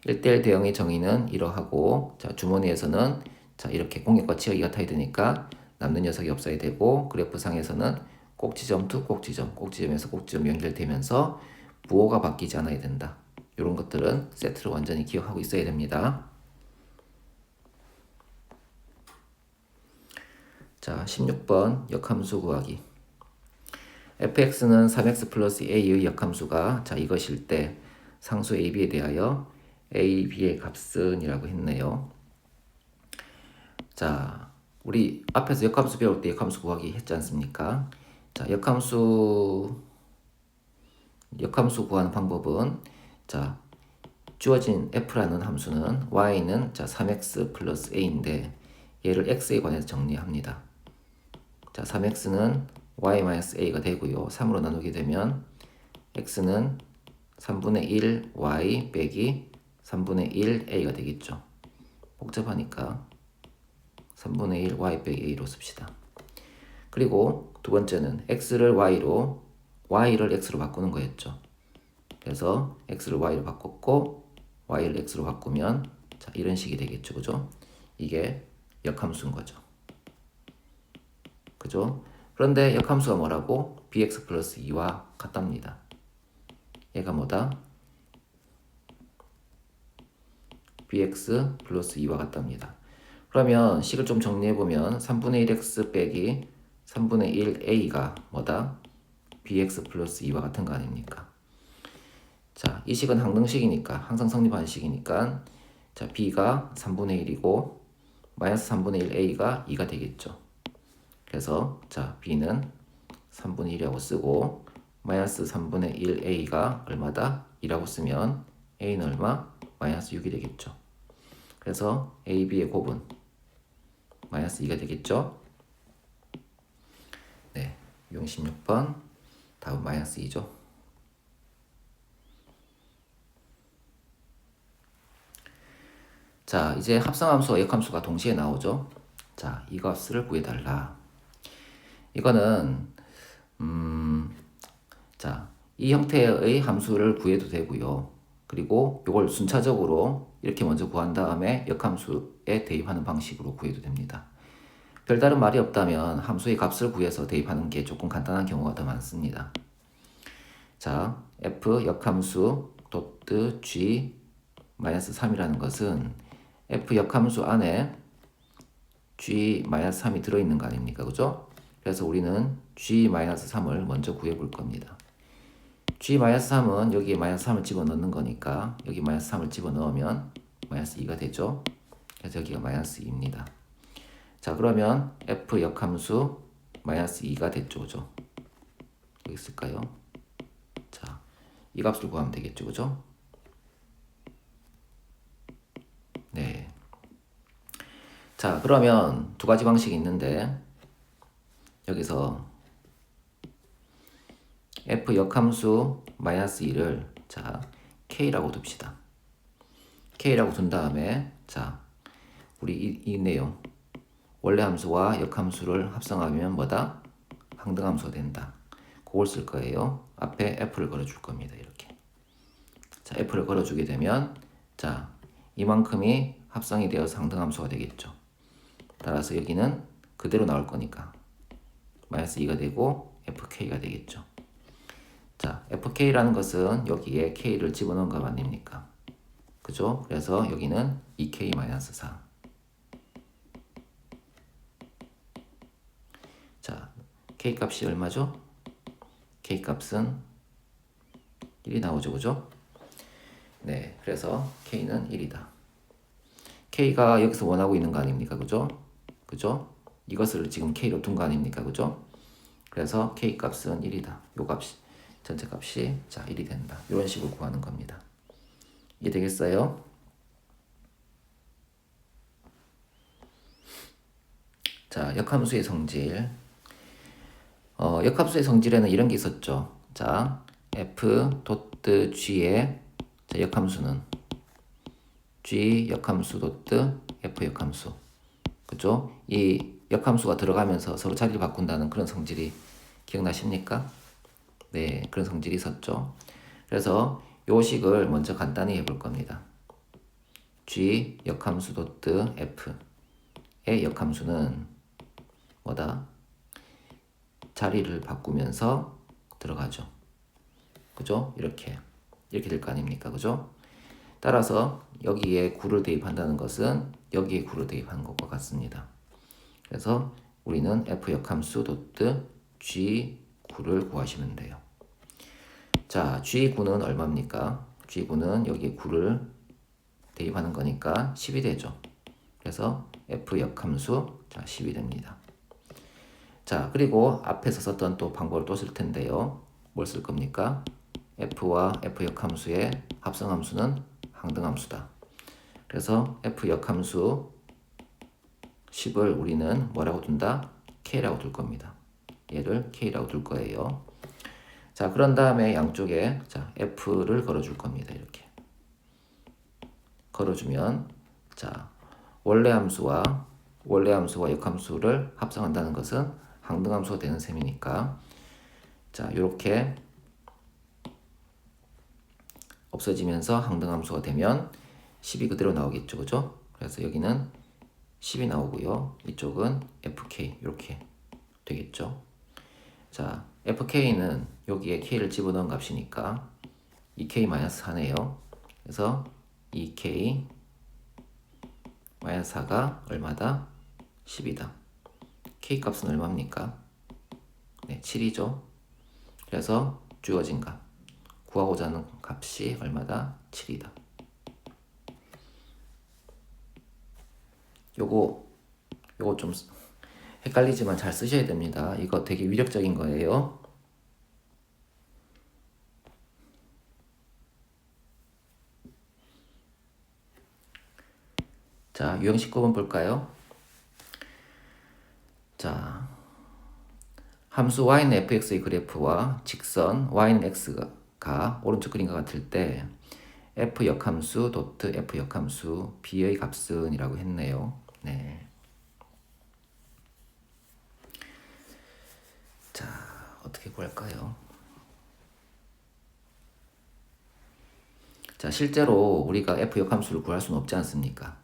1대1 대응의 정의는 이러하고, 자, 주머니에서는 자, 이렇게 공역과 치역이 같아야 되니까 남는 녀석이 없어야 되고, 그래프상에서는 꼭지점 to 꼭지점, 꼭지점에서 꼭지점 연결되면서 부호가 바뀌지 않아야 된다. 이런 것들은 세트로 완전히 기억하고 있어야 됩니다. 자, 16번 역함수 구하기. fx는 3x 플러스 a의 역함수가 자 이것일 때 상수 ab에 대하여 a, b의 값은 이라고 했네요. 자, 우리 앞에서 역함수 배울 때 역함수 구하기 했지 않습니까? 자, 역함수 구하는 방법은 자, 주어진 f라는 함수는 y는 자 3x 플러스 a인데 얘를 x에 관해서 정리합니다. 자, 3x는 y-a가 되고요. 3으로 나누게 되면 x는 3분의 1 y 빼기 3분의 1 a가 되겠죠. 복잡하니까 3분의 1 y 빼기 a로 씁시다. 그리고 두 번째는 x를 y로 y를 x로 바꾸는 거였죠. 그래서 x를 y로 바꿨고 y를 x로 바꾸면 자 이런 식이 되겠죠. 그죠? 이게 역함수인 거죠. 그죠? 그런데 역함수가 뭐라고? bx 플러스 2와 같답니다. 얘가 뭐다? bx 플러스 2와 같답니다. 그러면 식을 좀 정리해보면 3분의 1x 빼기 3분의 1a가 뭐다? bx 플러스 2와 같은 거 아닙니까? 자, 이 식은 항등식이니까 항상 성립하는 식이니까 자, b가 3분의 1이고 마이너스 3분의 1a가 2가 되겠죠. 그래서 자, b는 3분의 1이라고 쓰고 마이너스 3분의 1a가 얼마다? 2라고 쓰면 a는 얼마? 마이너스 6이 되겠죠. 그래서 a, b의 곱은 마이너스 2가 되겠죠. 네, 16번 답은 마이너스 2죠. 자, 이제 합성함수와 역함수가 동시에 나오죠. 자, 이 값을 구해달라. 이거는 자, 이 형태의 함수를 구해도 되고요. 그리고 이걸 순차적으로 이렇게 먼저 구한 다음에 역함수에 대입하는 방식으로 구해도 됩니다. 별다른 말이 없다면 함수의 값을 구해서 대입하는 게 조금 간단한 경우가 더 많습니다. 자, f 역함수 도트 g 마이너스 3이라는 것은 f 역함수 안에 g 마이너스 3이 들어있는 거 아닙니까? 그죠? 그래서 우리는 g 마이너스 3을 먼저 구해볼 겁니다. g 마이너스 3은 여기에 마이너스 3을 집어넣는 거니까 여기 마이너스 3을 집어넣으면 마이너스 2가 되죠. 그래서 여기가 마이너스 2입니다. 자, 그러면 f 역함수 마이너스 2가 됐죠. 그죠? 여기 있을까요? 자, 이 값을 구하면 되겠죠. 그죠? 네. 자, 그러면 두 가지 방식이 있는데 여기서 f 역함수 마이너스 2를 자 k라고 둡시다. k라고 둔 다음에 자 우리 이 내용 원래 함수와 역함수를 합성하면 뭐다? 항등함수가 된다. 그걸 쓸 거예요. 앞에 f를 걸어줄 겁니다. 이렇게. 자, f를 걸어주게 되면 자 이만큼이 합성이 되어서 항등함수가 되겠죠. 따라서 여기는 그대로 나올 거니까 마이너스 2가 되고 fk가 되겠죠. 자, fk라는 것은 여기에 k를 집어넣은 거 아닙니까? 그죠? 그래서 여기는 2k-4. 자, k 값이 얼마죠? k 값은 1이 나오죠. 그죠? 네, 그래서 k는 1이다. k가 여기서 원하고 있는 거 아닙니까? 그죠? 그죠? 이것을 지금 k로 둔 거 아닙니까? 그죠? 그래서 k 값은 1이다. 요 값이 전체 값이 자 1이 된다. 이런 식으로 구하는 겁니다. 이해되겠어요? 자, 역함수의 성질. 역함수의 성질에는 이런 게 있었죠. 자, f 도트 g의 자, 역함수는 g 역함수 도트 f 역함수. 그죠? 이 역함수가 들어가면서 서로 자리를 바꾼다는 그런 성질이 기억나십니까? 네, 그런 성질이 있었죠. 그래서 요 식을 먼저 간단히 해볼 겁니다. g 역함수 도트 f의 역함수는 뭐다? 자리를 바꾸면서 들어가죠. 그죠? 이렇게 될 거 아닙니까? 그죠? 따라서 여기에 9를 대입한다는 것은 여기에 9를 대입한 것과 같습니다. 그래서 우리는 f 역함수 도트 g9를 구하시면 돼요. 자, g9는 얼마입니까? g9는 여기에 9를 대입하는 거니까 10이 되죠. 그래서 f 역함수 자 10이 됩니다. 자, 그리고 앞에서 썼던 또 방법을 또 쓸 텐데요. 뭘 쓸 겁니까? f와 f 역함수의 합성함수는 항등함수다. 그래서 f 역함수 10을 우리는 뭐라고 둔다? k라고 둘 겁니다. 얘를 k라고 둘 거예요. 자, 그런 다음에 양쪽에 자 f를 걸어줄 겁니다. 이렇게 걸어주면 자 원래 함수와 역함수를 합성한다는 것은 항등함수가 되는 셈이니까 자 이렇게 없어지면서 항등함수가 되면 10이 그대로 나오겠죠. 그죠? 그래서 여기는 10이 나오고요. 이쪽은 fk 이렇게 되겠죠. 자, fk는 여기에 k를 집어넣은 값이니까 2k-4네요. 그래서 2k 4가 얼마다? 10이다. k 값은 얼마입니까? 네, 7이죠. 그래서 주어진 값 구하고자 하는 값이 얼마다? 7이다. 요거 좀 헷갈리지만 잘 쓰셔야 됩니다. 이거 되게 위력적인 거예요. 자, 유형 19번 볼까요? 자, 함수 y는 fx의 그래프와 직선 y는 x가 오른쪽 그림과 같을 때 f 역함수 도트 f 역함수 b의 값은 이라고 했네요. 네. 자, 어떻게 구할까요? 자, 실제로 우리가 f 역함수를 구할 수는 없지 않습니까?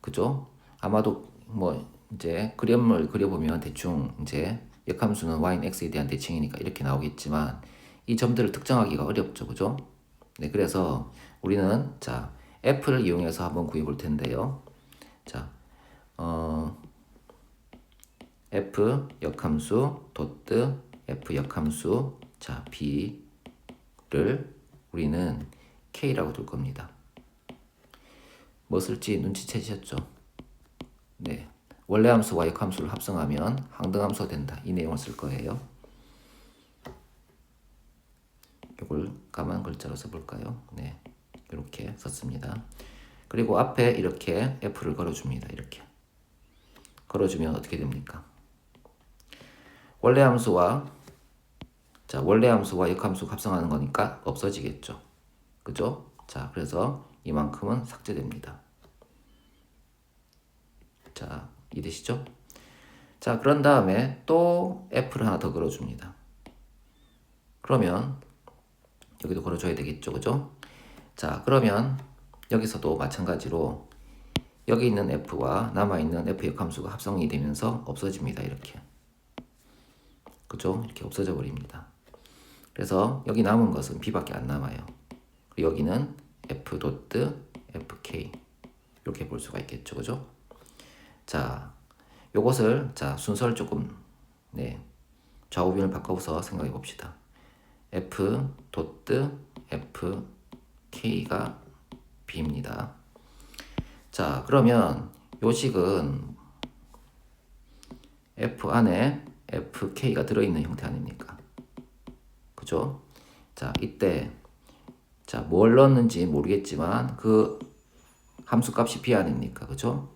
그죠? 아마도 뭐 이제 그림을 그려보면 대충 이제 역함수는 y는 x에 대한 대칭이니까 이렇게 나오겠지만 이 점들을 특정하기가 어렵죠. 그죠? 네, 그래서 우리는 자 f를 이용해서 한번 구해 볼 텐데요. 자, f 역함수 도트 f 역함수 자 b를 우리는 k라고 둘 겁니다. 뭐 쓸지 눈치채셨죠? 네, 원래 함수와 역함수를 합성하면 항등함수가 된다. 이 내용을 쓸 거예요. 이걸 까만 글자로 써볼까요? 네, 이렇게 썼습니다. 그리고 앞에 이렇게 f를 걸어줍니다. 이렇게 걸어주면 어떻게 됩니까? 원래 함수와 역함수 합성하는 거니까 없어지겠죠. 그죠? 자, 그래서 이만큼은 삭제됩니다. 자, 이해되시죠? 자, 그런 다음에 또 f를 하나 더 걸어줍니다. 그러면 여기도 걸어줘야 되겠죠. 그죠? 자, 그러면 여기서도 마찬가지로 여기 있는 f와 남아있는 f 역함수가 합성이 되면서 없어집니다. 이렇게. 그죠? 이렇게 없어져 버립니다. 그래서 여기 남은 것은 b밖에 안 남아요. 그리고 여기는 f 도트 fk 이렇게 볼 수가 있겠죠. 그죠? 자, 요것을 자 순서를 조금 네 좌우변을 바꿔서 생각해 봅시다. f 도트 fk가 b입니다. 자, 그러면 요 식은 f 안에 fk가 들어있는 형태 아닙니까? 그죠? 자, 이때 자, 뭘 넣었는지 모르겠지만 그 함수값이 b 아닙니까? 그죠?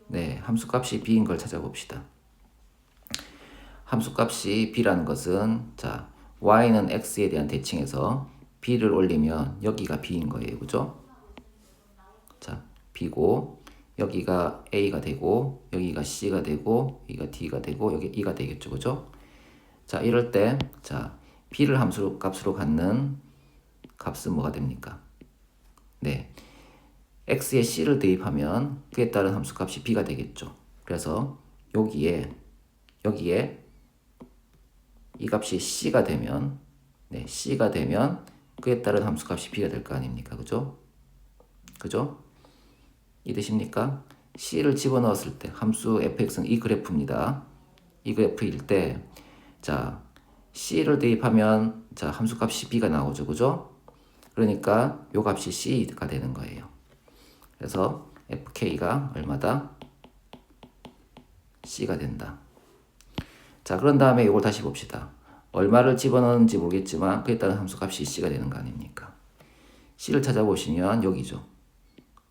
네, 함수값이 b인 걸 찾아봅시다. 함수값이 b라는 것은 자 y는 x에 대한 대칭에서 b를 올리면 여기가 b인 거예요. 그죠? 자 b고 여기가 a가 되고 여기가 c가 되고 여기가 d가 되고 여기 e가 되겠죠. 그죠? 자 이럴 때 자 b를 함수 값으로 갖는 값은 뭐가 됩니까? 네, x에 c를 대입하면 그에 따른 함수값이 b가 되겠죠. 그래서 여기에 이 값이 c가 되면 네, c가 되면 그에 따른 함수값이 b가 될 거 아닙니까? 그죠? 그죠? 이해되십니까? c를 집어넣었을 때 함수 fx는 이 그래프입니다. 이 그래프일 때 자 c를 대입하면 자 함수값이 b가 나오죠. 그죠? 그러니까 요 값이 c가 되는 거예요. 그래서 fk가 얼마다? c가 된다. 자 그런 다음에 이걸 다시 봅시다. 얼마를 집어넣는지 모르겠지만 그에 따른 함수값이 c가 되는 거 아닙니까? c를 찾아보시면 여기죠.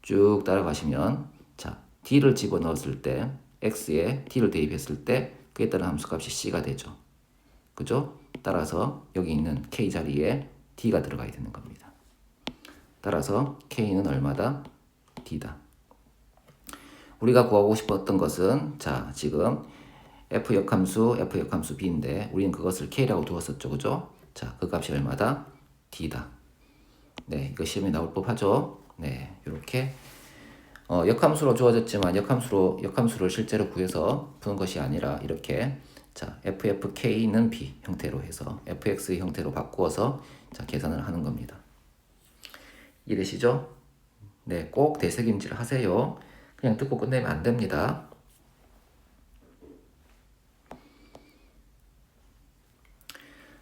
쭉 따라가시면 자 d를 집어넣었을 때 x에 d를 대입했을 때 그에 따른 함수값이 c가 되죠. 그죠? 따라서 여기 있는 k 자리에 d가 들어가야 되는 겁니다. 따라서 k는 얼마다? d다. 우리가 구하고 싶었던 것은 자 지금 f 역함수 b인데 우리는 그것을 k라고 두었었죠. 그죠? 자 그 값이 얼마다? d다. 네 이거 시험에 나올 법하죠. 네 이렇게 역함수로 주어졌지만 역함수를 실제로 구해서 푸는 것이 아니라 이렇게 자 ffk는 b 형태로 해서 fx 형태로 바꾸어서 자 계산을 하는 겁니다. 이해되시죠? 네, 꼭 대책임질 하세요. 그냥 듣고 끝내면 안 됩니다.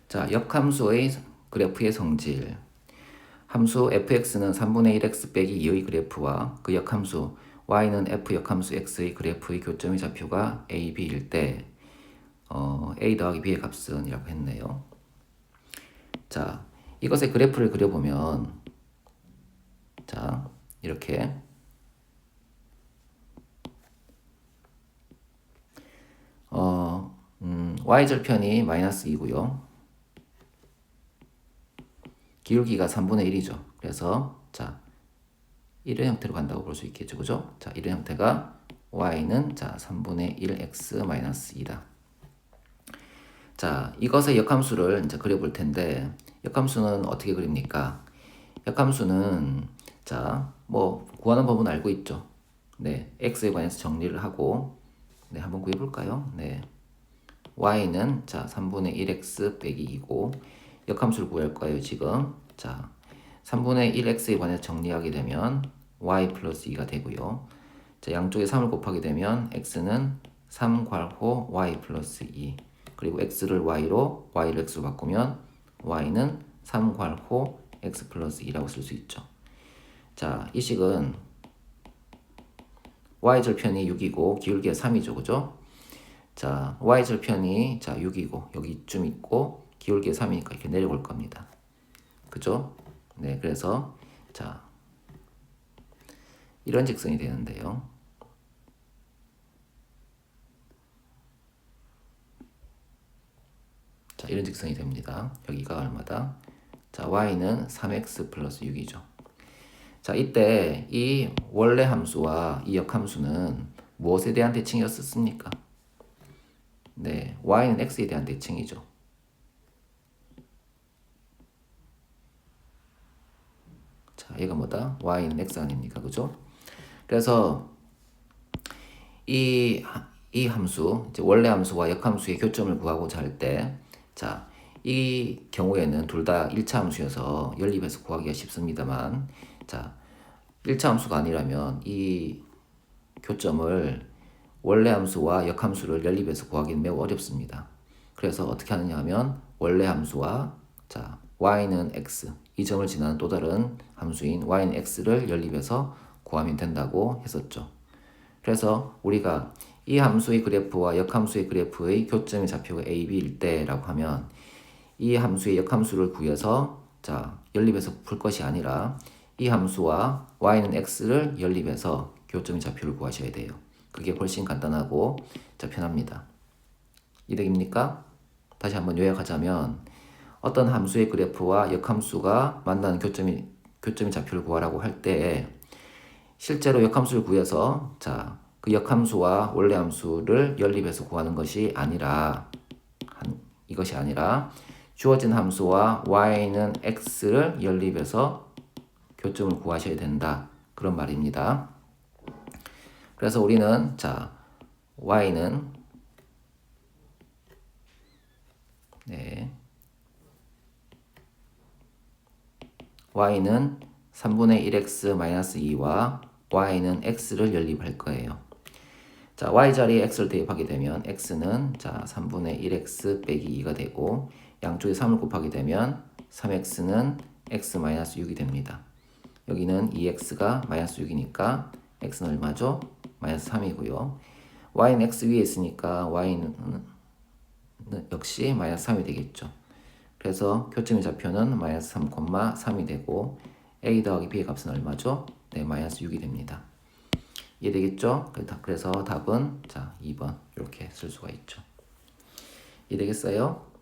자, 역함수의 그래프의 성질. 함수 fx는 3분의 1x 빼기 2의 그래프와 그 역함수 y는 f 역함수 x의 그래프의 교점의 좌표가 a, b일 때 a 더하기 b의 값은 이라고 했네요. 자, 이것의 그래프를 그려보면 자, 이렇게 y절편이 마이너스 2고요. 기울기가 3분의 1이죠. 그래서 자 이런 형태로 간다고 볼 수 있겠죠. 그죠? 자 이런 형태가 y는 자 3분의 1x 마이너스 2다. 자 이것의 역함수를 이제 그려볼 텐데 역함수는 어떻게 그립니까? 역함수는 자 뭐 구하는 법은 알고 있죠. 네 x에 관해서 정리를 하고 네 한번 구해볼까요? 네 y는 자 3분의 1x 빼기 2고 역함수를 구할 거예요. 지금 자 3분의 1x에 관해서 정리하게 되면 y 플러스 2가 되고요. 자 양쪽에 3을 곱하게 되면 x는 3 괄호 y 플러스 2 그리고 x를 y로 y를 x로 바꾸면 y는 3 괄호 x 플러스 2라고 쓸 수 있죠. 자 이 식은 y절편이 6이고 기울기가 3이죠. 그죠? 자 y절편이 자 6이고 여기쯤 있고 기울기가 3이니까 이렇게 내려올 겁니다. 그죠? 네 그래서 자 이런 직선이 되는데요. 자 이런 직선이 됩니다. 여기가 얼마다? 자 y는 3x 플러스 6이죠. 자 이때 이 원래 함수와 이 역함수는 무엇에 대한 대칭이었습니까? 네 y는 x에 대한 대칭이죠. 자 얘가 뭐다? y는 x 아닙니까? 그죠? 그래서 이 함수, 이제 원래 함수와 역함수의 교점을 구하고자 할 때, 자, 이 경우에는 둘 다 1차 함수여서 연립해서 구하기가 쉽습니다만, 자, 1차 함수가 아니라면 이 교점을 원래 함수와 역함수를 연립해서 구하기는 매우 어렵습니다. 그래서 어떻게 하느냐 하면 원래 함수와 자, y는 x, 이 점을 지나는 또 다른 함수인 y는 x를 연립해서 구하면 된다고 했었죠. 그래서 우리가 이 함수의 그래프와 역함수의 그래프의 교점의 좌표가 a, b일 때라고 하면 이 함수의 역함수를 구해서 자 연립해서 풀 것이 아니라 이 함수와 y는 x를 연립해서 교점의 좌표를 구하셔야 돼요. 그게 훨씬 간단하고 자 편합니다. 이득입니까? 다시 한번 요약하자면 어떤 함수의 그래프와 역함수가 만나는 교점이 좌표를 구하라고 할 때 실제로 역함수를 구해서 그 역함수와 원래 함수를 연립해서 구하는 것이 아니라 이것이 아니라 주어진 함수와 y는 x를 연립해서 교점을 구하셔야 된다. 그런 말입니다. 그래서 우리는 y는 y는 3분의 1x 2와 y는 x를 연립할 거예요. y 자리에 x를 대입하게 되면 x는 3분의 1x 빼기 2가 되고 양쪽에 3을 곱하게 되면 3x는 x 6이 됩니다. 여기는 2x가 마이너스 6이니까 x는 얼마죠? 마이너스 3이고요. y는 x 위에 있으니까 y는 역시 마이너스 3이 되겠죠. 그래서 교점의 좌표는 마이너스 3, 3이 되고 a 더하기 b의 값은 얼마죠? 네, 마이너스 6이 됩니다. 이해되겠죠? 그래서 답은 2번 이렇게 쓸 수가 있죠. 이해되겠어요?